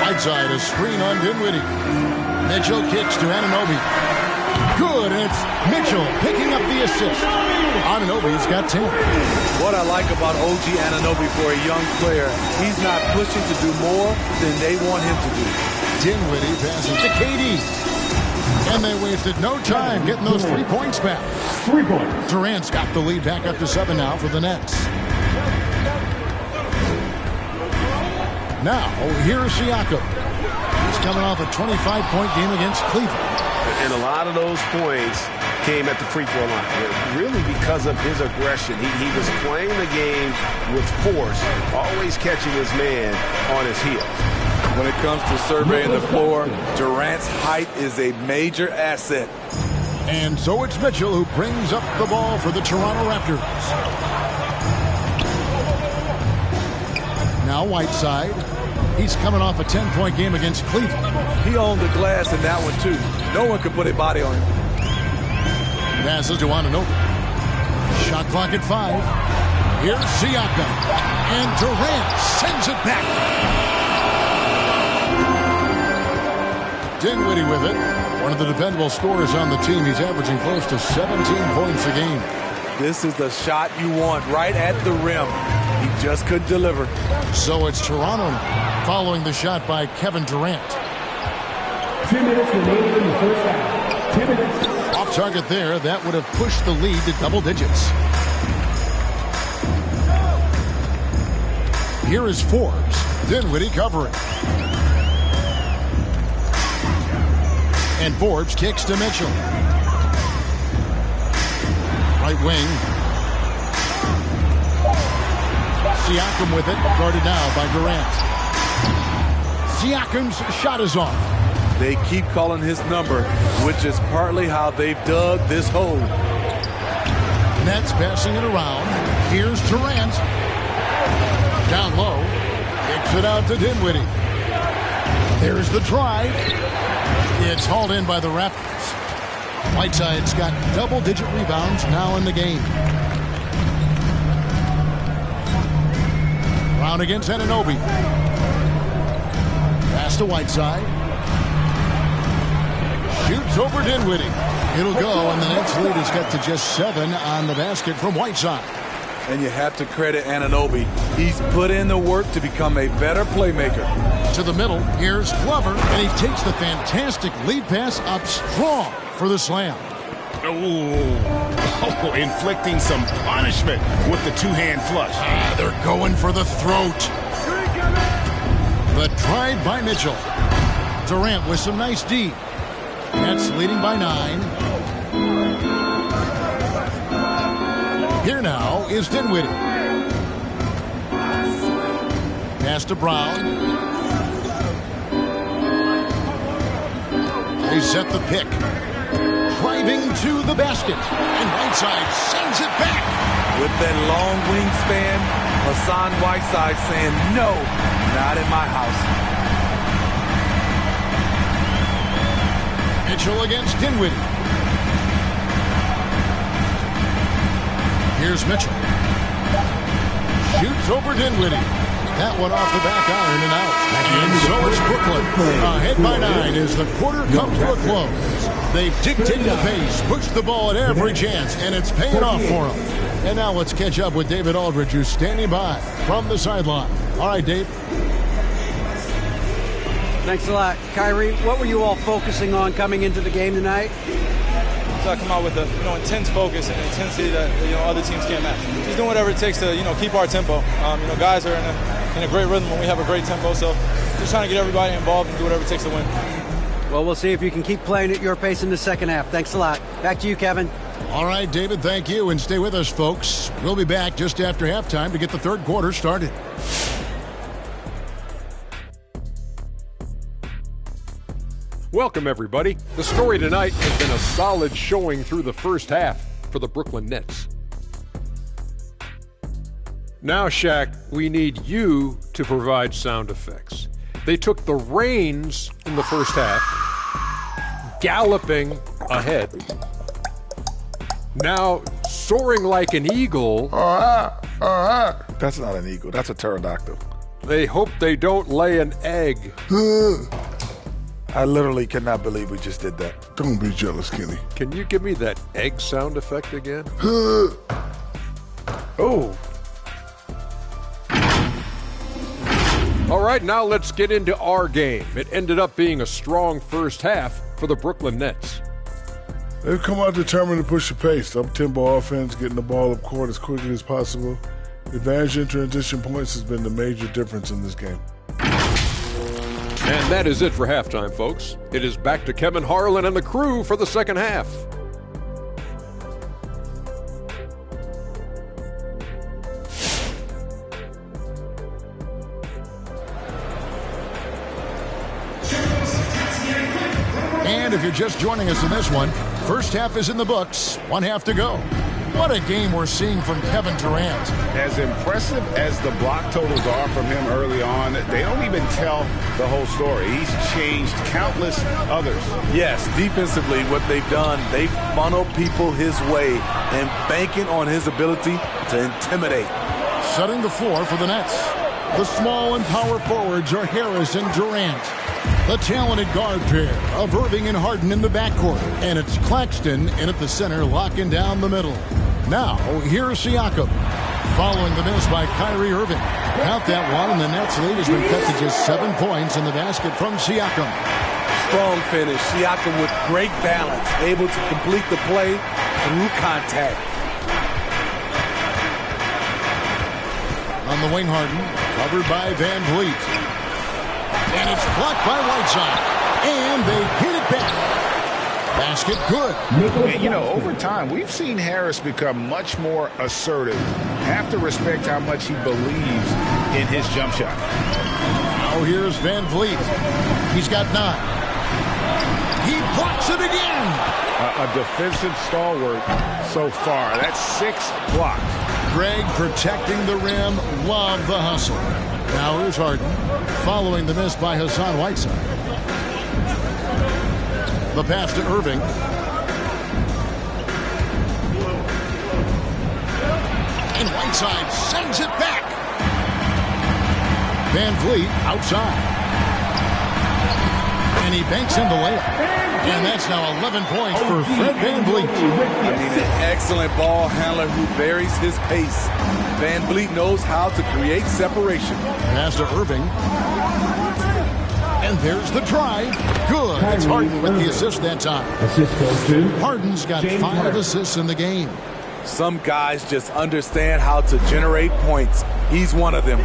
Whiteside, a screen on Dinwiddie. Mitchell kicks to Anunoby. Good, and it's Mitchell picking up the assist. Anunoby's got 10. What I like about OG Anunoby for a young player, he's not pushing to do more than they want him to do. Dinwiddie passes to KD. And they wasted no time getting those 3 points back. 3 points. Durant's got the lead back up to 7 now for the Nets. Now, here's Siakam. He's coming off a 25-point game against Cleveland. And a lot of those points came at the free throw line, really because of his aggression. He was playing the game with force, always catching his man on his heel. When it comes to surveying the floor, Durant's height is a major asset. And so it's Mitchell who brings up the ball for the Toronto Raptors. Now Whiteside. He's coming off a 10-point game against Cleveland. He owned the glass in that one, too. No one could put a body on him. Passes to Anunoby. Shot clock at 5. Here's Siakam. And Durant sends it back. Dinwiddie with it. One of the dependable scorers on the team. He's averaging close to 17 points a game. This is the shot you want, right at the rim. He just couldn't deliver. So it's Toronto now, following the shot by Kevin Durant. 2 minutes remaining in the first half. 2 minutes. Off Off target there. That would have pushed the lead to double digits. Here is Forbes. Dinwiddie covering. And Forbes kicks to Mitchell. Right wing. Siakam with it. Guarded now by Durant. Siakam's shot is off. They keep calling his number, which is partly how they've dug this hole. Nets passing it around. Here's Durant. Down low. Kicks it out to Dinwiddie. There's the drive. It's hauled in by the Raptors. Whiteside's got double-digit rebounds now in the game. Brown against Anunoby. Pass to Whiteside. Shoots over Dinwiddie. It'll go, and the Nets lead has got to just 7 on the basket from Whiteside. And you have to credit Anunoby. He's put in the work to become a better playmaker. To the middle, here's Glover, and he takes the fantastic lead pass up strong for the slam. Oh, inflicting some punishment with the two-hand flush. They're going for the throat. The drive by Mitchell. Durant with some nice D. Nets leading by 9. Here now is Dinwiddie. Pass to Brown. They set the pick. Driving to the basket. And Whiteside sends it back. With that long wingspan, Hassan Whiteside saying, no, not in my house. Mitchell against Dinwiddie. Here's Mitchell. Shoots over Dinwiddie. That one off the back iron and out. And so it's Brooklyn. Ahead by 9 as the quarter comes to a close. They've dictated the pace, pushed the ball at every chance, and it's paying off for them. And now let's catch up with David Aldridge, who's standing by from the sideline. All right, Dave. Thanks a lot. Kyrie, what were you all focusing on coming into the game tonight? So I come out with a intense focus and intensity that other teams can't match. Just doing whatever it takes to keep our tempo. Guys are in a great rhythm when we have a great tempo. So just trying to get everybody involved and do whatever it takes to win. Well, we'll see if you can keep playing at your pace in the second half. Thanks a lot. Back to you, Kevin. All right, David, thank you. And stay with us, folks. We'll be back just after halftime to get the third quarter started. Welcome, everybody. The story tonight has been a solid showing through the first half for the Brooklyn Nets. Now, Shaq, we need you to provide sound effects. They took the reins in the first half, galloping ahead. Now, soaring like an eagle. That's not an eagle. That's a pterodactyl. They hope they don't lay an egg. I literally cannot believe we just did that. Don't be jealous, Kenny. Can you give me that egg sound effect again? Oh. All right, now let's get into our game. It ended up being a strong first half for the Brooklyn Nets. They've come out determined to push the pace. Up-tempo offense, getting the ball up court as quickly as possible. The advantage in transition points has been the major difference in this game. And that is it for halftime, folks. It is back to Kevin Harlan and the crew for the second half. And if you're just joining us in this one, first half is in the books, one half to go. What a game we're seeing from Kevin Durant. As impressive as the block totals are from him early on, they don't even tell the whole story. He's changed countless others. Yes, defensively, what they've done, they've funneled people his way and banking on his ability to intimidate. Setting the floor for the Nets. The small and power forwards are Harris and Durant. The talented guard pair of Irving and Harden in the backcourt. And it's Claxton in at the center, locking down the middle. Now, here's Siakam. Following the miss by Kyrie Irving. Count that one, and the Nets lead has been cut to just 7 points in the basket from Siakam. strong finish. Siakam with great balance, able to complete the play through contact. On the wing, Harden, covered by Van Vliet. And it's blocked by Whiteside. And they hit it back. Basket good. And, you know, over time, we've seen Harris become much more assertive. Have to respect how much he believes in his jump shot. Now here's Van Vliet. He's got 9. He blocks it again. A defensive stalwart so far. That's 6 blocks. Greg protecting the rim. Love the hustle. Now here's Harden following the miss by Hassan Whiteside. The pass to Irving. And Whiteside sends it back. Van Vliet outside. And he banks in the layup. And that's now 11 points for Fred Van Vliet. I mean, an excellent ball handler who varies his pace. Van Vliet knows how to create separation. Pass to Irving. And there's the drive. Good. It's Harden with the assist that time. Harden's got 5 assists in the game. Some guys just understand how to generate points. He's one of them.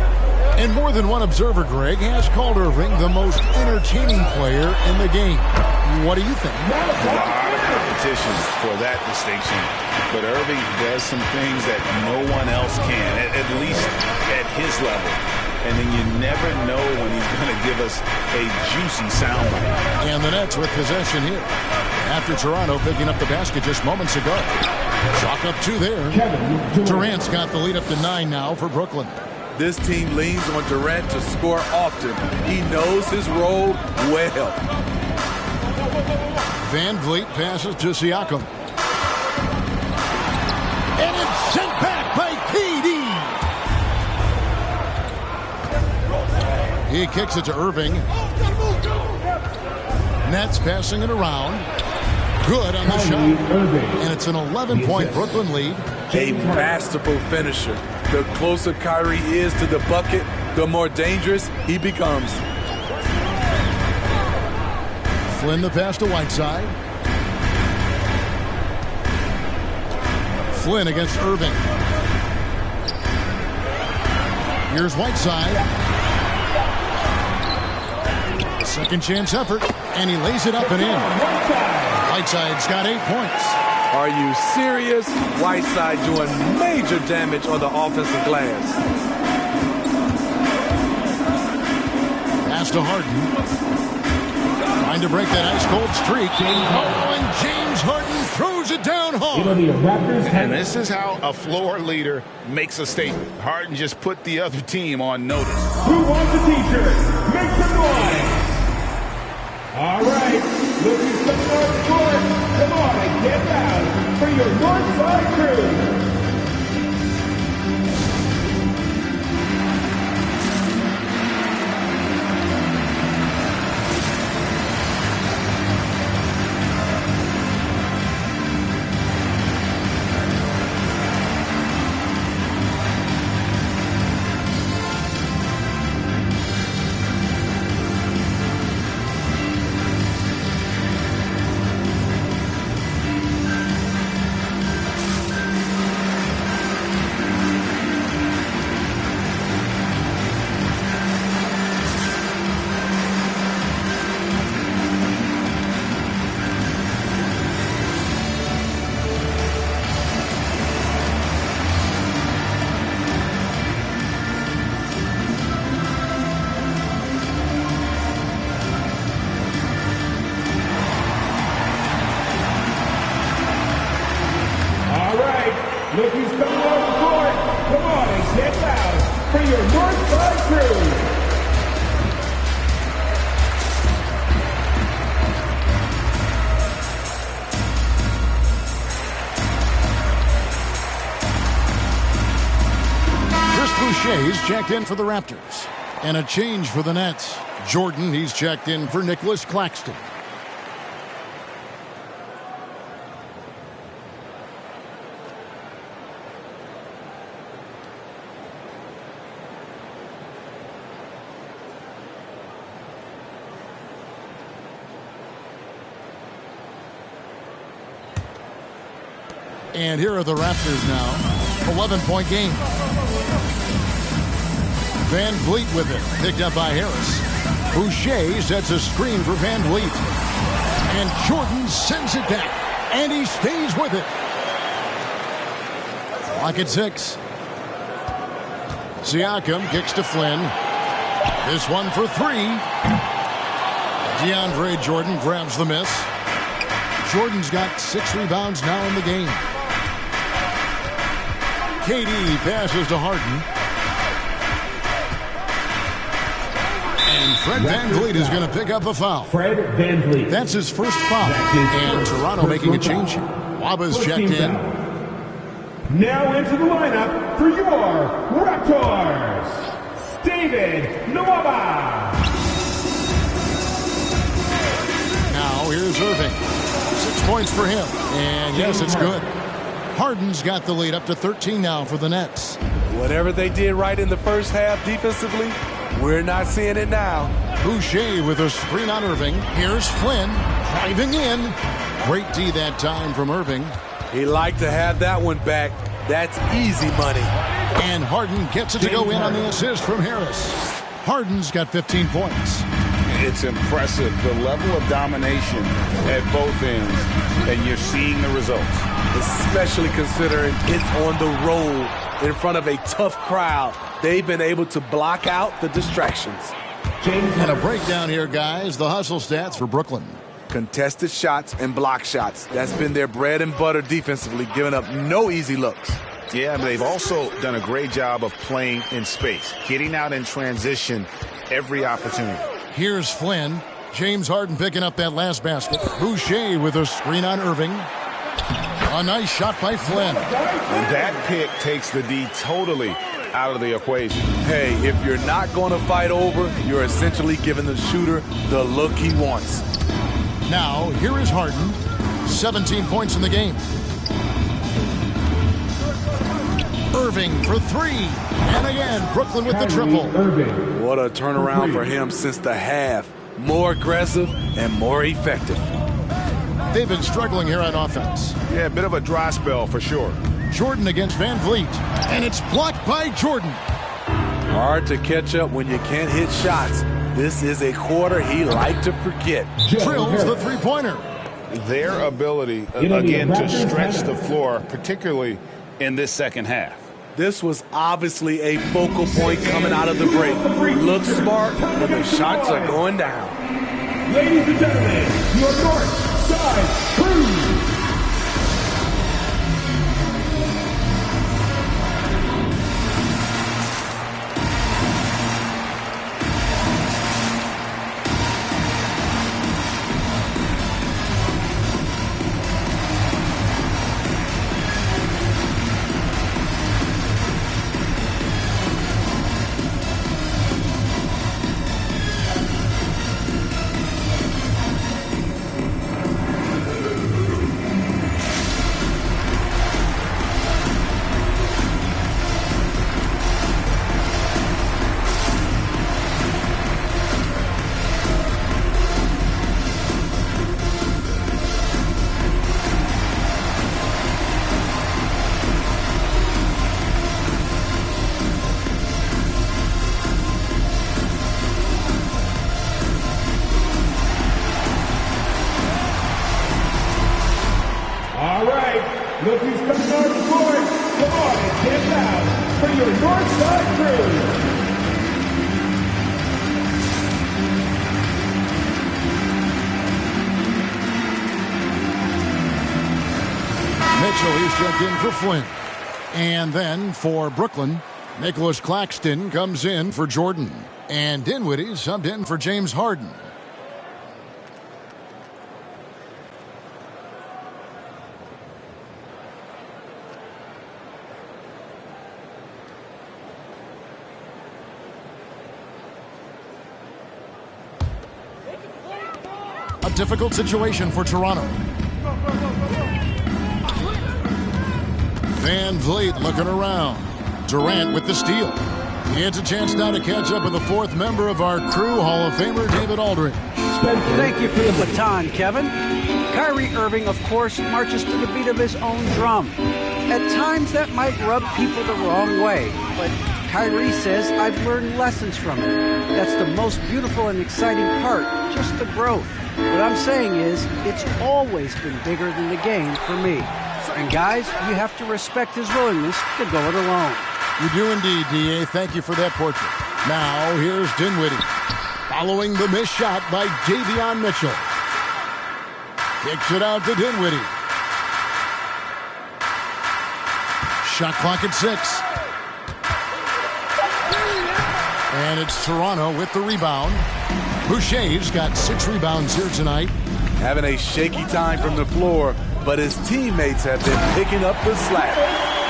And more than one observer, Greg, has called Irving the most entertaining player in the game. What do you think? A lot of competition for that distinction. But Irving does some things that no one else can, at least at his level. And then you never know when he's going to give us a juicy soundbite. And the Nets with possession here. After Toronto picking up the basket just moments ago. Chalk up 2 there. Durant's got the lead up to 9 now for Brooklyn. This team leans on Durant to score often. He knows his role well. Van Vliet passes to Siakam. And it's sent back by KD. He kicks it to Irving. Nets passing it around. Good on the shot. And it's an 11-point Brooklyn lead. A masterful finisher. The closer Kyrie is to the bucket, the more dangerous he becomes. Flynn the pass to Whiteside. Flynn against Irving. Here's Whiteside. A second chance effort, and he lays it up and in. Whiteside's got 8 points. Are you serious? Whiteside doing major damage on the offensive glass. Pass to Harden. Trying to break that ice-cold streak. Oh, and James Harden throws it down hard. And this is how a floor leader makes a statement. Harden just put the other team on notice. Who wants a t-shirt? Make some noise. All right. Look who's coming on the court. Come on and get loud for your Northside crew. Look who's coming on the court. Come on and get loud for your Northside crew. Chris Boucher's checked in for the Raptors. And a change for the Nets. Jordan, he's checked in for Nicholas Claxton. And here are the Raptors now. 11-point game. Van Vliet with it. Picked up by Harris. Boucher sets a screen for Van Vliet. And Jordan sends it down. And he stays with it. Clock at 6. Siakam kicks to Flynn. This one for 3. DeAndre Jordan grabs the miss. Jordan's got 6 rebounds now in the game. KD passes to Harden. And Fred VanVleet is going to pick up a foul. Fred VanVleet. That's his first foul. And Toronto making a change here. Waba's checked in. Now into the lineup for your Raptors, David Nwaba. Now here's Irving. 6 points for him. And yes, it's good. Harden's got the lead up to 13 now for the Nets. Whatever they did right in the first half defensively, we're not seeing it now. Boucher with a screen on Irving. Here's Flynn driving in. Great D that time from Irving. He liked to have that one back. That's easy money. And Harden gets it to go in on the assist from Harris. Harden's got 15 points. It's impressive, the level of domination at both ends, and you're seeing the results. Especially considering it's on the road in front of a tough crowd. They've been able to block out the distractions. And a breakdown here, guys. The hustle stats for Brooklyn. Contested shots and block shots. That's been their bread and butter defensively, giving up no easy looks. Yeah, but they've also done a great job of playing in space, getting out in transition every opportunity. Here's Flynn. James Harden picking up that last basket. Boucher with a screen on Irving. A nice shot by Flynn. And that pick takes the D totally out of the equation. Hey, if you're not going to fight over, you're essentially giving the shooter the look he wants. Now, here is Harden. 17 points in the game. Irving for 3. And again, Brooklyn with the triple. What a turnaround for him since the half. More aggressive and more effective. They've been struggling here on offense. Yeah, a bit of a dry spell for sure. Jordan against Van Vliet. And it's blocked by Jordan. Hard to catch up when you can't hit shots. This is a quarter he liked to forget. Drills the three-pointer. Their ability, again, to stretch the floor, particularly in this second half. This was obviously a focal point coming out of the break. Looks smart, but the shots are going down. Ladies and gentlemen, your North Side Crew. All right, look who's coming on the court. Come on and get loud for your Northside Crew. Mitchell, he's checked in for Flynn. And then for Brooklyn, Nicholas Claxton comes in for Jordan. And Dinwiddie subbed in for James Harden. A difficult situation for Toronto. Van Vliet looking around. Durant with the steal. It's a chance now to catch up with the fourth member of our crew, Hall of Famer David Aldridge. Thank you for the baton, Kevin. Kyrie Irving, of course, marches to the beat of his own drum. At times, that might rub people the wrong way, but Kyrie says, I've learned lessons from it. That's the most beautiful and exciting part, just the growth. What I'm saying is, it's always been bigger than the game for me. And guys, you have to respect his willingness to go it alone. You do indeed, D.A. Thank you for that portrait. Now, here's Dinwiddie. Following the missed shot by Davion Mitchell. Kicks it out to Dinwiddie. Shot clock at 6. And it's Toronto with the rebound. Boucher's got 6 rebounds here tonight. Having a shaky time from the floor, but his teammates have been picking up the slack.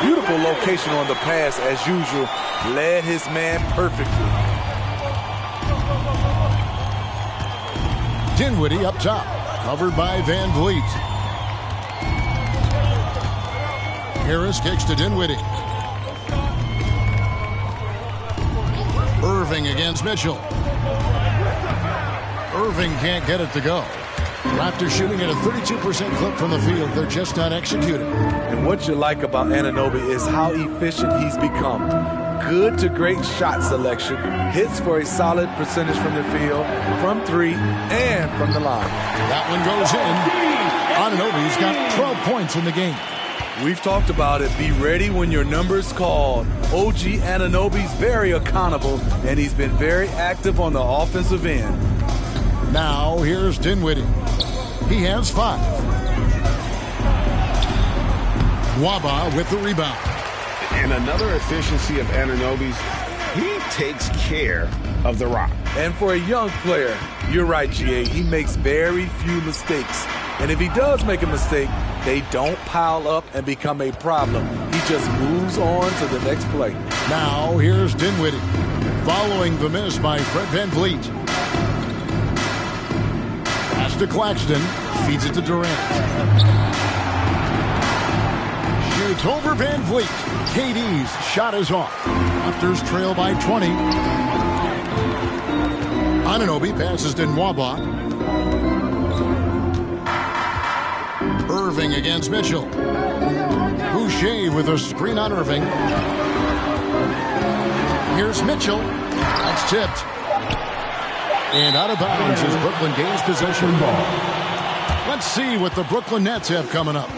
Beautiful location on the pass as usual. Led his man perfectly. Dinwiddie up top, covered by Van Vliet. Harris kicks to Dinwiddie. Irving against Mitchell. Irving can't get it to go. Raptors shooting at a 32% clip from the field. They're just not executing. And what you like about Anunoby is how efficient he's become. Good to great shot selection. Hits for a solid percentage from the field, from 3, and from the line. That one goes in. Anunoby's got 12 points in the game. We've talked about it. Be ready when your number's called. OG Anunoby's very accountable, and he's been very active on the offensive end. Now, here's Dinwiddie. He has 5. Waba with the rebound. And another efficiency of Anunoby's, he takes care of the rock. And for a young player, you're right, GA, he makes very few mistakes. And if he does make a mistake, they don't pile up and become a problem. He just moves on to the next play. Now, here's Dinwiddie. Following the miss by Fred Van Vliet. Pass to Claxton. Feeds it to Durant. Shoots over Van Vliet. KD's shot is off. Raptors trail by 20. Anunoby passes to Nwaba. Irving against Mitchell. Boucher with a screen on Irving. Here's Mitchell. That's tipped. And out of bounds as Brooklyn gains possession ball. Let's see what the Brooklyn Nets have coming up.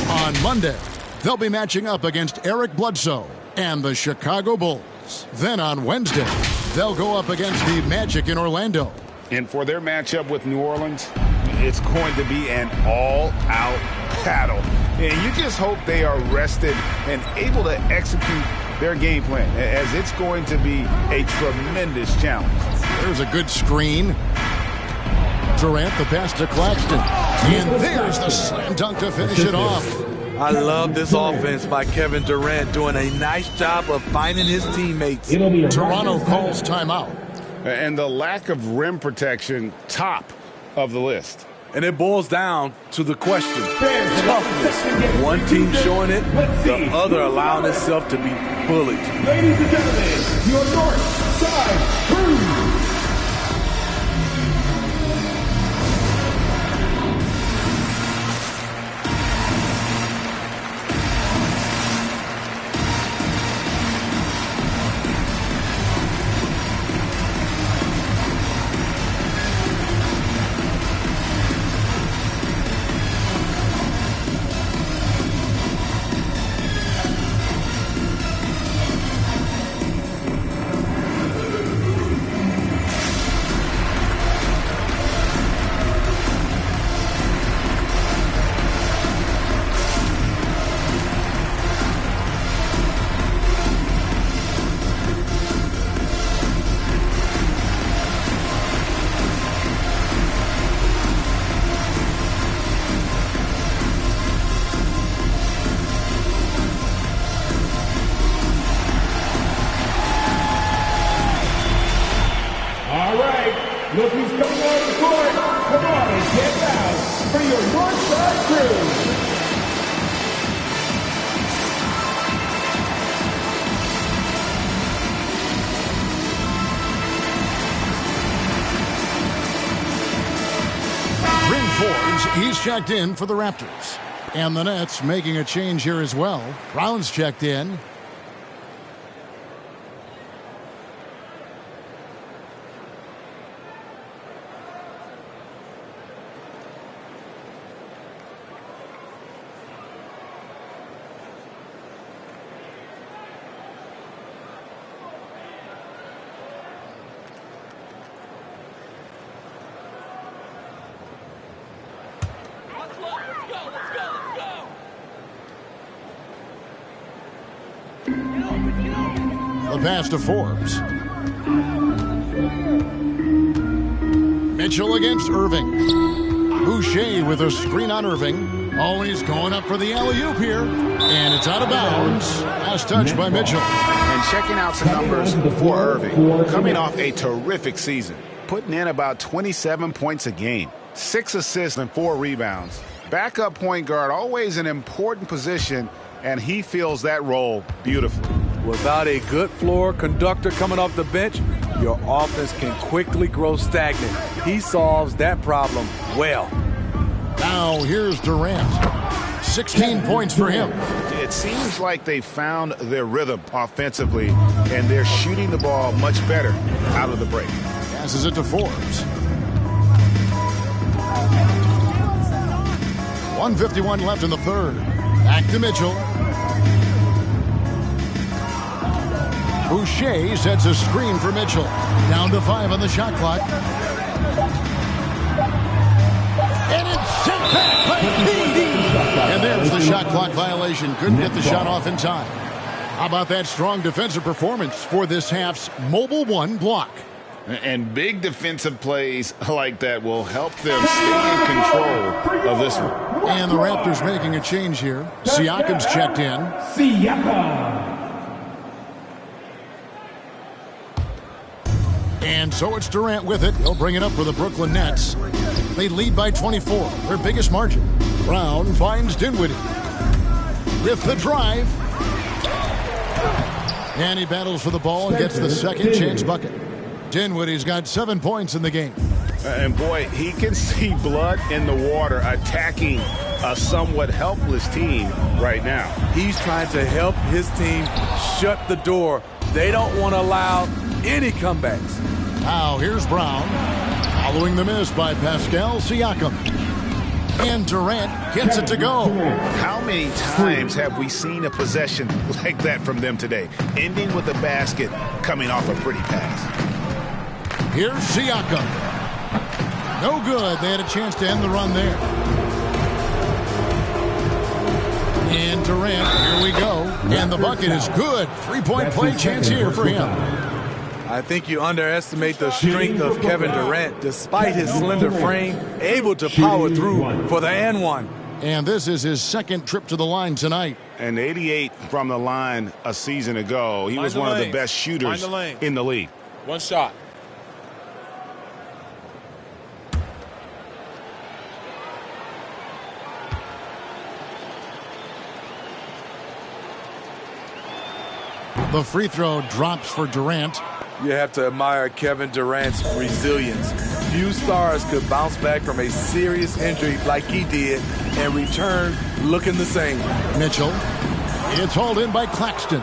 On Monday, they'll be matching up against Eric Bledsoe and the Chicago Bulls. Then on Wednesday, they'll go up against the Magic in Orlando. And for their matchup with New Orleans, it's going to be an all-out battle. And you just hope they are rested and able to execute their game plan, as it's going to be a tremendous challenge. There's a good screen. Durant, the pass to Claxton. And there's the slam dunk to finish it off. I love this offense by Kevin Durant, doing a nice job of finding his teammates. Toronto calls timeout. And the lack of rim protection, top of the list. And it boils down to the question. Toughness. One team showing it, the other allowing itself to be bullied. Ladies and gentlemen, your North Side Crew. Look who's coming on the court. Come on and get down for your Northside Crew. Forbes, he's checked in for the Raptors. And the Nets making a change here as well. Brown's checked in. The pass to Forbes. Mitchell against Irving. Boucher with a screen on Irving. Always going up for the alley-oop here. And it's out of bounds. Last touch by Mitchell. And checking out some numbers for Irving. Coming off a terrific season. Putting in about 27 points a game. 6 assists and 4 rebounds. Backup point guard, always an important position. And he fills that role beautifully. Without a good floor conductor coming off the bench, your offense can quickly grow stagnant. He solves that problem well. Now here's Durant. 16 points for him. It seems like they found their rhythm offensively, and they're shooting the ball much better out of the break. Passes it to Forbes. 1:51 left in the third. Back to Mitchell. Boucher sets a screen for Mitchell. Down to 5 on the shot clock. And it's sent back by KD. And there's the shot clock violation. Couldn't get the shot off in time. How about that strong defensive performance for this half's Mobile One block? And big defensive plays like that will help them stay in control of this one. And the Raptors making a change here. Siakam's checked in. Siakam. And so it's Durant with it. He'll bring it up for the Brooklyn Nets. They lead by 24, their biggest margin. Brown finds Dinwiddie with the drive. And he battles for the ball and gets the second chance bucket. Dinwiddie's got 7 points in the game. And boy, he can see blood in the water attacking a somewhat helpless team right now. He's trying to help his team shut the door. They don't want to allow any comebacks. Now here's Brown, following the miss by Pascal Siakam. And Durant gets it to go. How many times have we seen a possession like that from them today? Ending with a basket, coming off a pretty pass. Here's Siakam. No good. They had a chance to end the run there. And Durant, here we go. And the bucket is good. 3-point play chance here for him. I think you underestimate the strength of Kevin Durant. Despite his slender frame, able to power through for the and one. And this is his second trip to the line tonight. And 88 from the line a season ago. He was one of the best shooters in the league. One shot. The free throw drops for Durant. You have to admire Kevin Durant's resilience. Few stars could bounce back from a serious injury like he did and return looking the same. Mitchell. It's hauled in by Claxton.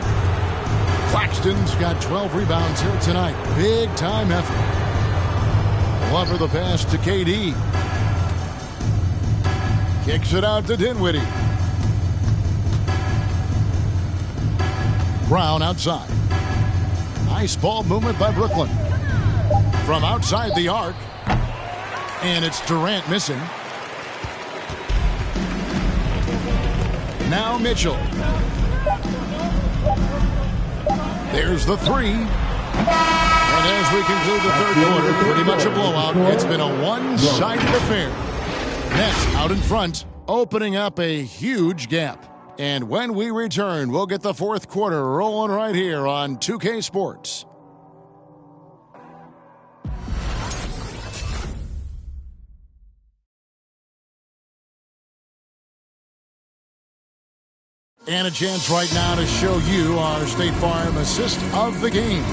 Claxton's got 12 rebounds here tonight. Big time effort. Glover the pass to KD. Kicks it out to Dinwiddie. Brown outside. Nice ball movement by Brooklyn. From outside the arc. And it's Durant missing. Now Mitchell. There's the three. And as we conclude the third quarter, pretty much a blowout. It's been a one-sided affair. Nets out in front, opening up a huge gap. And when we return, we'll get the fourth quarter rolling right here on 2K Sports. And a chance right now to show you our State Farm assist of the game.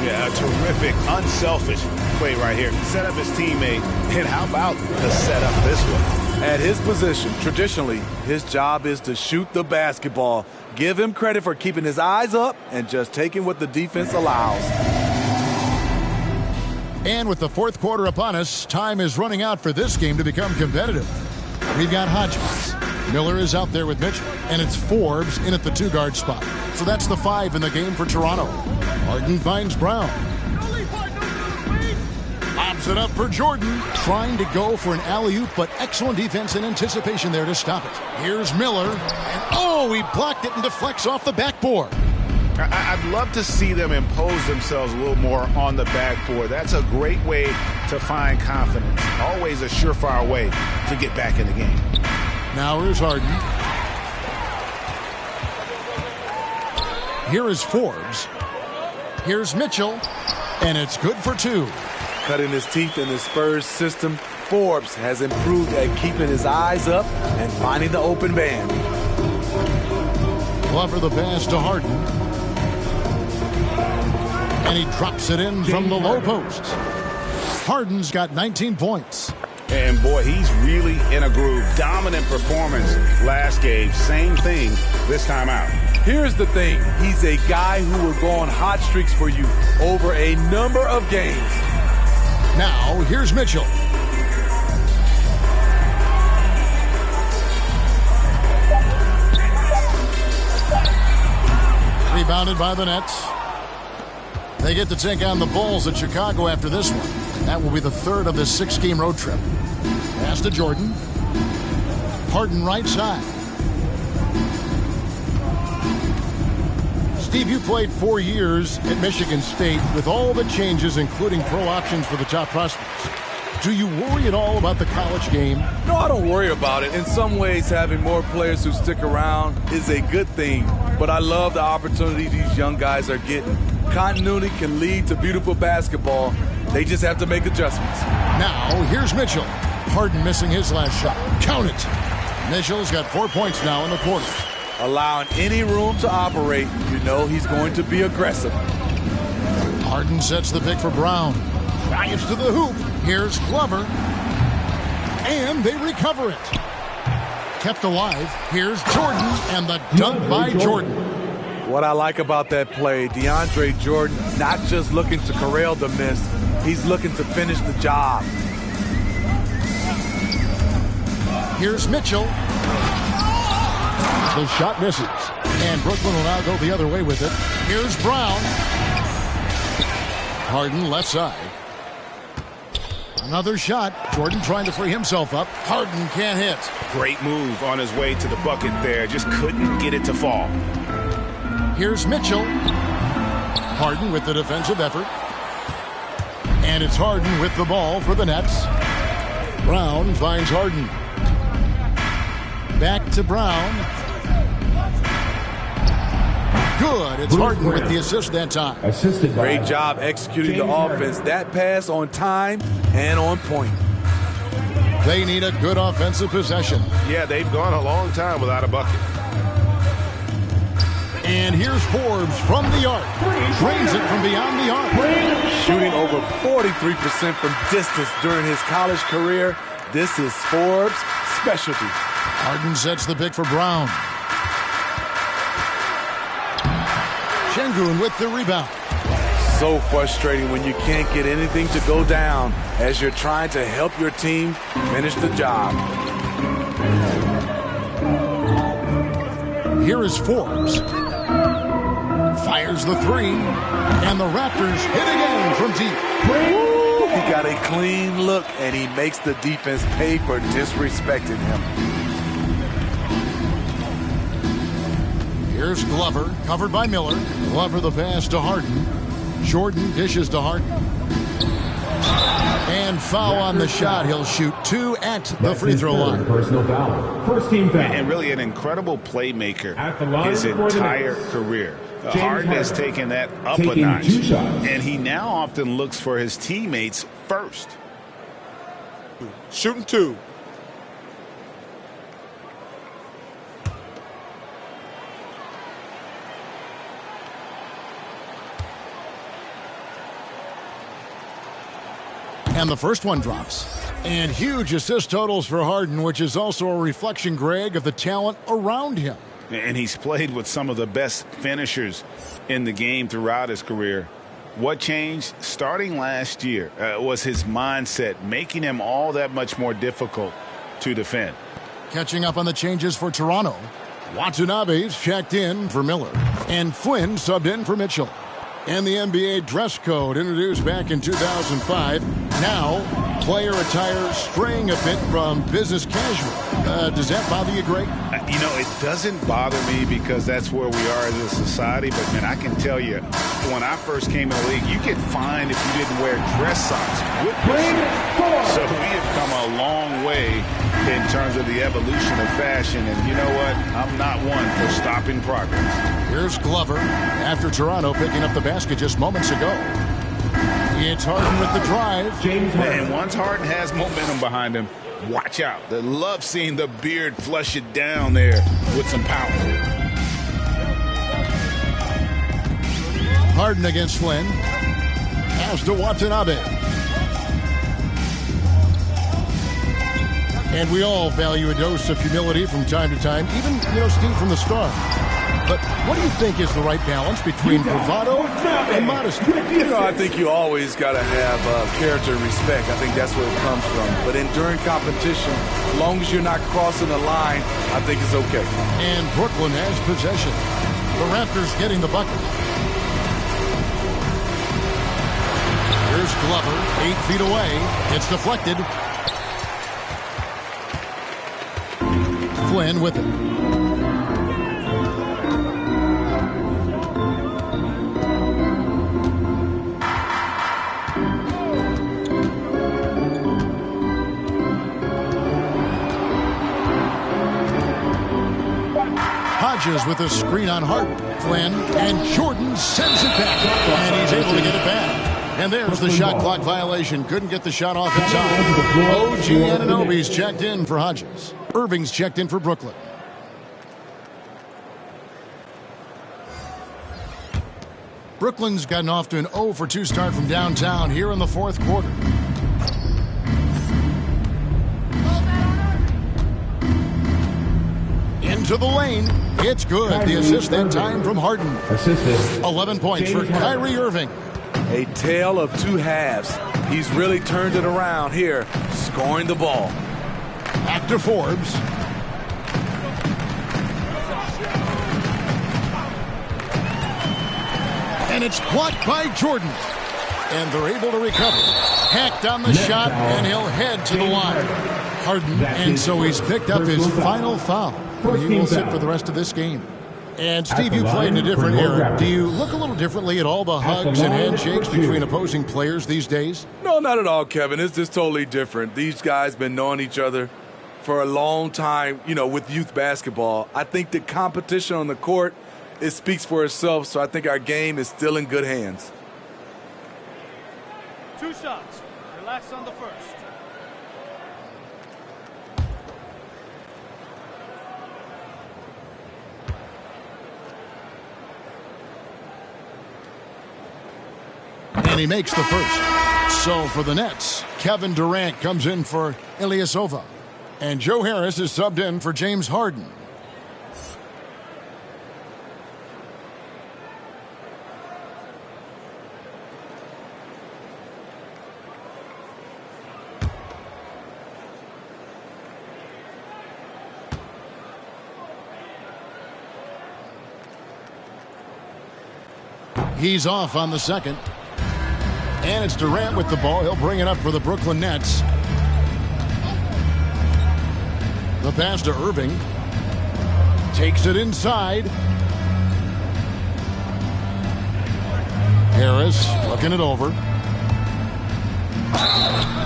Yeah, a terrific, unselfish play right here. Set up his teammate, and how about the setup this one? At his position, traditionally, his job is to shoot the basketball. Give him credit for keeping his eyes up and just taking what the defense allows. And with the fourth quarter upon us, time is running out for this game to become competitive. We've got Hodgkins. Miller is out there with Mitchell, and it's Forbes in at the 2-guard spot. So that's the 5 in the game for Toronto. Harden finds Brown. Lobs it up for Jordan. Trying to go for an alley-oop, but excellent defense and anticipation there to stop it. Here's Miller, and he blocked it and deflects off the backboard. I'd love to see them impose themselves a little more on the backboard. That's a great way to find confidence. Always a surefire way to get back in the game. Now here's Harden. Here is Forbes. Here's Mitchell. And it's good for 2. Cutting his teeth in the Spurs system, Forbes has improved at keeping his eyes up and finding the open man. Glover the pass to Harden. And he drops it in from the low post. Harden's got 19 points. And boy, he's really in a groove. Dominant performance last game. Same thing this time out. Here's the thing. He's a guy who will go on hot streaks for you over a number of games. Now, here's Mitchell. Rebounded by the Nets. They get to take on the Bulls at Chicago after this one. That will be the 3rd of this 6-game road trip. Pass to Jordan. Harden right side. Steve, you played 4 years at Michigan State with all the changes, including pro options for the top prospects. Do you worry at all about the college game? No, I don't worry about it. In some ways, having more players who stick around is a good thing. But I love the opportunity these young guys are getting. Continuity can lead to beautiful basketball. They just have to make adjustments. Now, here's Mitchell. Harden missing his last shot. Count it. Mitchell's got 4 points now in the quarter. Allowing any room to operate, you know he's going to be aggressive. Harden sets the pick for Brown. Drives to the hoop. Here's Glover. And they recover it. Kept alive. Here's Jordan, and the dunk by Jordan. What I like about that play, DeAndre Jordan not just looking to corral the miss, he's looking to finish the job. Here's Mitchell. The shot misses. And Brooklyn will now go the other way with it. Here's Brown. Harden left side. Another shot. Jordan trying to free himself up. Harden can't hit. Great move on his way to the bucket there. Just couldn't get it to fall. Here's Mitchell. Harden with the defensive effort. And it's Harden with the ball for the Nets. Brown finds Harden. Back to Brown. Good. It's Harden with the assist that time. Great job executing the offense. That pass on time and on point. They need a good offensive possession. Yeah, they've gone a long time without a bucket. And here's Forbes from the arc. Drains it from beyond the arc. Shooting over 43% from distance during his college career. This is Forbes' specialty. Harden sets the pick for Brown. Şengün with the rebound. So frustrating when you can't get anything to go down as you're trying to help your team finish the job. Here is Forbes. Fires the 3. And the Raptors hit again from deep. He got a clean look, and he makes the defense pay for disrespecting him. Here's Glover, covered by Miller. Glover the pass to Harden. Jordan dishes to Harden. And foul on the shot. He'll shoot 2 at the free throw line. Personal foul. First team foul. And really an incredible playmaker his entire career. Harden has taken that up a notch. And he now often looks for his teammates first. Shooting 2. And the first one drops. And huge assist totals for Harden, which is also a reflection, Greg, of the talent around him. And he's played with some of the best finishers in the game throughout his career. What changed starting last year was his mindset, making him all that much more difficult to defend. Catching up on the changes for Toronto. Watanabe's checked in for Miller. And Flynn subbed in for Mitchell. And the NBA dress code introduced back in 2005. Now, player attire straying a bit from business casual. Does that bother you, Greg? You know, it doesn't bother me because that's where we are as a society. But, man, I can tell you, when I first came in the league, you get fined if you didn't wear dress socks with your shoes. So we have come a long way in terms of the evolution of fashion. And you know what? I'm not one for stopping progress. Here's Glover after Toronto picking up the basket just moments ago. It's Harden with the drive. And once Harden has momentum behind him, watch out. I love seeing the beard flush it down there with some power. Harden against Flynn. Pass to Watanabe. And we all value a dose of humility from time to time, even, Steve, from the start. But what do you think is the right balance between bravado and modesty? I think you always got to have character and respect. I think that's where it comes from. But during competition, as long as you're not crossing the line, I think it's okay. And Brooklyn has possession. The Raptors getting the bucket. Here's Glover, 8 feet away. It's deflected. Flynn with it. Hodges with a screen on Harden. Flynn, and Jordan sends it back. And he's able to get it back. And there's the shot clock violation. Couldn't get the shot off in time. OG Anunoby's checked in for Hodges. Irving's checked in for Brooklyn. Brooklyn's gotten off to an 0 for 2 start from downtown here in the fourth quarter. Into the lane. It's good. The assist that time from Harden. 11 points for Kyrie Irving. A tale of two halves. He's really turned it around here, scoring the ball. Back to Forbes. And it's blocked by Jordan. And they're able to recover. Hacked on the shot, and he'll head to the line. Harden, and so he's picked up his final foul. He will sit for the rest of this game. And Steve, you played in a different era. Do you look a little differently at all the hugs and handshakes between opposing players these days? No, not at all, Kevin. It's just totally different. These guys been knowing each other for a long time, with youth basketball. I think the competition on the court, it speaks for itself, so I think our game is still in good hands. 2 shots. Relax on the first. And he makes the first. So for the Nets, Kevin Durant comes in for Ilyasova. And Joe Harris is subbed in for James Harden. He's off on the second. And it's Durant with the ball. He'll bring it up for the Brooklyn Nets. The pass to Irving. Takes it inside. Harris looking it over.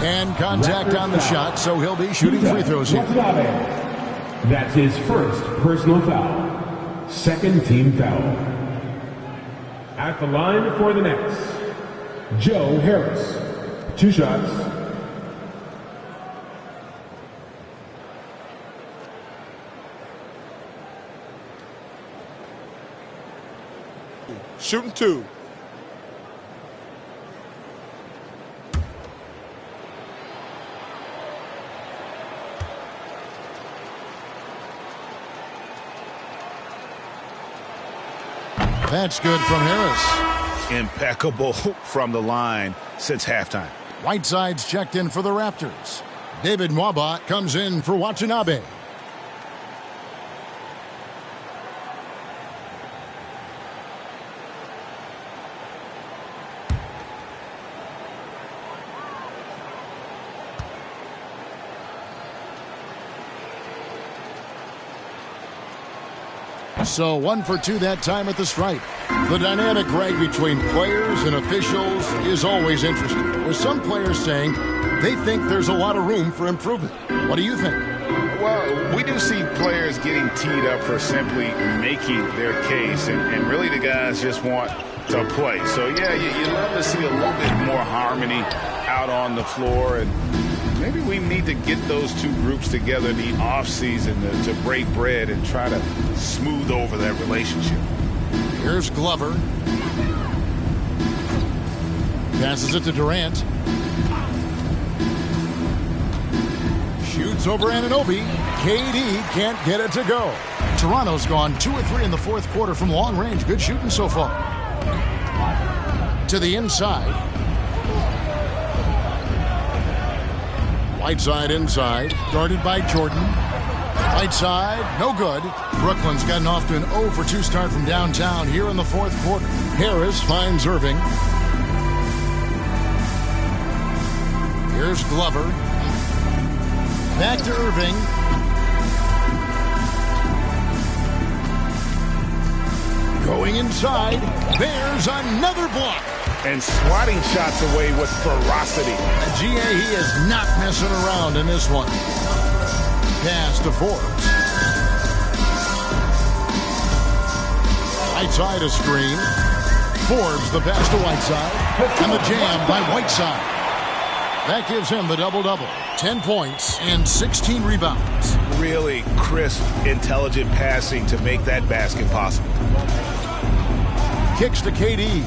And contact on the shot, so he'll be shooting free throws here. That's his first personal foul. Second team foul. At the line for the Nets, Joe Harris. 2 shots. Shooting 2. That's good from Harris. Impeccable from the line since halftime. Whiteside's checked in for the Raptors. David Nwaba comes in for Watanabe. So 1 for 2 that time at the stripe. The dynamic, Greg, between players and officials is always interesting. With some players saying they think there's a lot of room for improvement. What do you think? Well, we do see players getting teed up for simply making their case, and really the guys just want to play. So, yeah, you love to see a little bit more harmony out on the floor, and maybe we need to get those two groups together in the offseason to break bread and try to smooth over that relationship. Here's Glover. Passes it to Durant. Shoots over Anunoby. KD can't get it to go. Toronto's gone 2 of 3 in the fourth quarter from long range. Good shooting so far. To the inside. Whiteside inside, guarded by Jordan. Whiteside, no good. Brooklyn's gotten off to an 0 for 2 start from downtown here in the fourth quarter. Harris finds Irving. Here's Glover. Back to Irving. Going inside. There's another block. And swatting shots away with ferocity. GA, he is not messing around in this one. Pass to Forbes. Whiteside a screen. Forbes the pass to Whiteside. And the jam by Whiteside. That gives him the double-double. 10 points and 16 rebounds. Really crisp, intelligent passing to make that basket possible. Kicks to KD.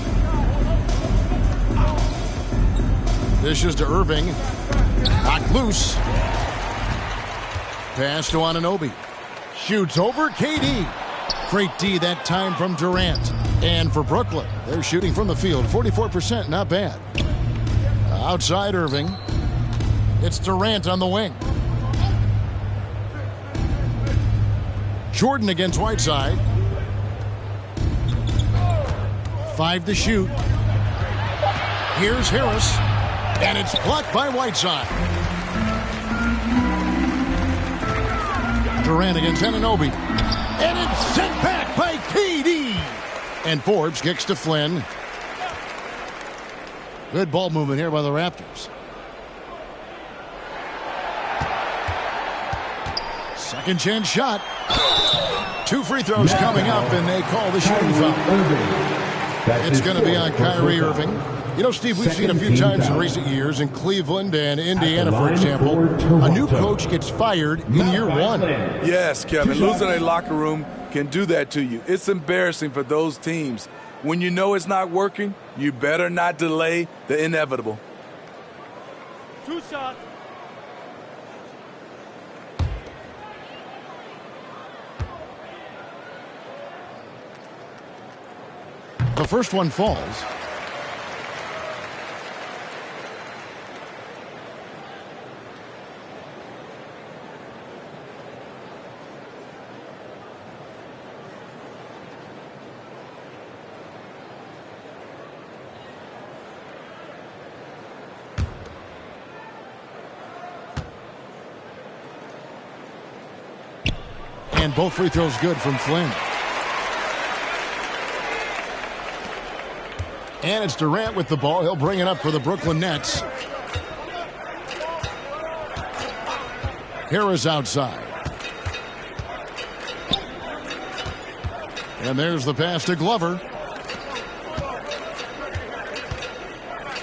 Dishes to Irving. Knocked loose. Pass to Anunoby. Shoots over KD. Great D that time from Durant. And for Brooklyn, they're shooting from the field. 44%, not bad. Outside Irving. It's Durant on the wing. Jordan against Whiteside. 5 to shoot. Here's Harris. And it's blocked by Whiteside. Durant against Anunoby. And it's sent back by KD. And Forbes kicks to Flynn. Good ball movement here by the Raptors. Second chance shot. 2 free throws coming up, and they call the shooting foul. It's going to be on Kyrie Irving. You know, Steve, we've seen a few times in recent years in Cleveland and Indiana, for example, a new coach gets fired in year 1. Yes, Kevin, losing a locker room can do that to you. It's embarrassing for those teams. When you know it's not working, you better not delay the inevitable. 2 shots. The first one falls. And both free throws good from Flynn. And it's Durant with the ball. He'll bring it up for the Brooklyn Nets. Harris outside. And there's the pass to Glover.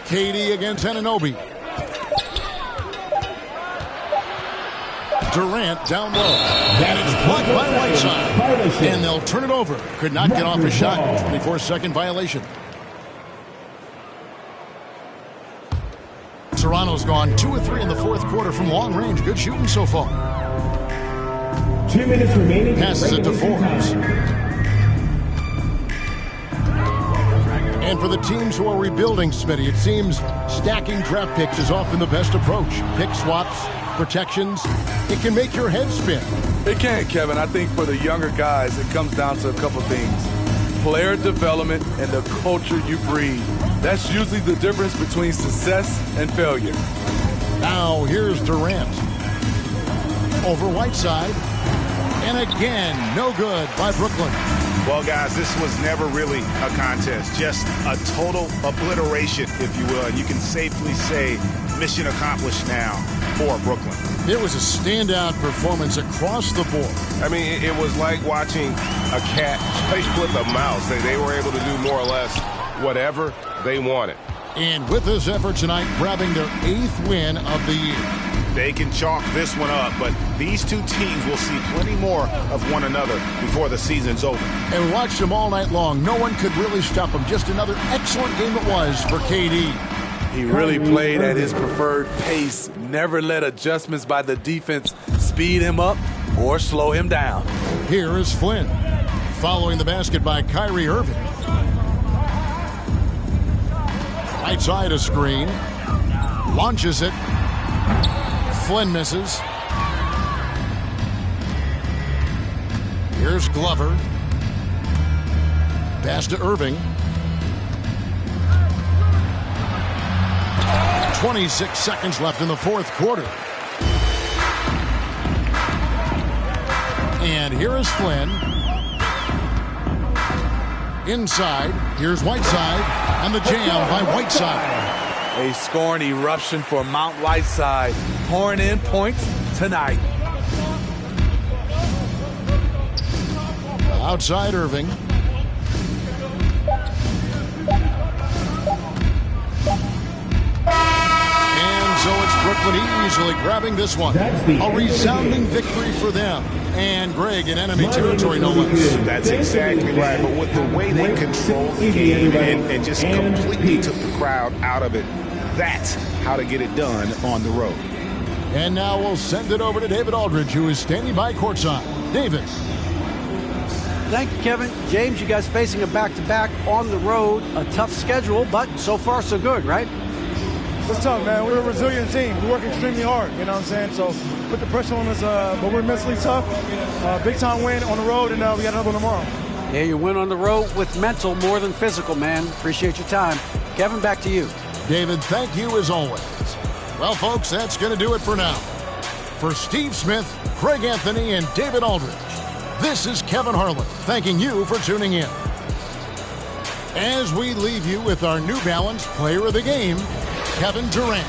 KD against Anunoby. Durant down low. And it's blocked by Whiteside. And they'll turn it over. Could not get off a shot. 24-second violation. Toronto's gone 2 of 3 in the fourth quarter from long range. Good shooting so far. 2 minutes remaining. Passes it to Forbes. And for the teams who are rebuilding, Smitty, it seems stacking draft picks is often the best approach. Pick swaps, protections, it can make your head spin. It can, Kevin. I think for the younger guys, it comes down to a couple things. Player development and the culture you breed. That's usually the difference between success and failure. Now here's Durant. Over Whiteside. And again, no good by Brooklyn. Well, guys, this was never really a contest. Just a total obliteration, if you will. And you can safely say mission accomplished now for Brooklyn. It was a standout performance across the board. I mean, it was like watching a cat play with a mouse. They were able to do more or less whatever they wanted. And with this effort tonight, grabbing their 8th win of the year. They can chalk this one up, but these two teams will see plenty more of one another before the season's over. And we watched them all night long. No one could really stop them. Just another excellent game it was for KD. He really played at his preferred pace, never let adjustments by the defense speed him up or slow him down. Here is Flynn, following the basket by Kyrie Irving. Right side a screen, launches it. Flynn misses. Here's Glover. Pass to Irving. 26 seconds left in the fourth quarter. And here is Flynn. Inside. Here's Whiteside. And the jam by Whiteside. A scoring eruption for Mount Whiteside, pouring in points tonight. Outside Irving. And so it's Brooklyn easily grabbing this one. A resounding victory for them. And Greg in enemy territory, no less. That's exactly right. But with the way they controlled the game and just completely took the crowd out of it, that's how to get it done on the road. And now we'll send it over to David Aldridge, who is standing by courtside. David. Thank you, Kevin. James, you guys facing a back-to-back on the road. A tough schedule, but so far so good, right? It's tough, man. We're a resilient team. We work extremely hard, you know what I'm saying? So put the pressure on us, but we're mentally tough. Big-time win on the road, and we got another one tomorrow. Yeah, you win on the road with mental more than physical, man. Appreciate your time. Kevin, back to you. David, thank you as always. Well, folks, that's going to do it for now. For Steve Smith, Craig Anthony, and David Aldridge, this is Kevin Harlan thanking you for tuning in. As we leave you with our New Balance Player of the Game, Kevin Durant.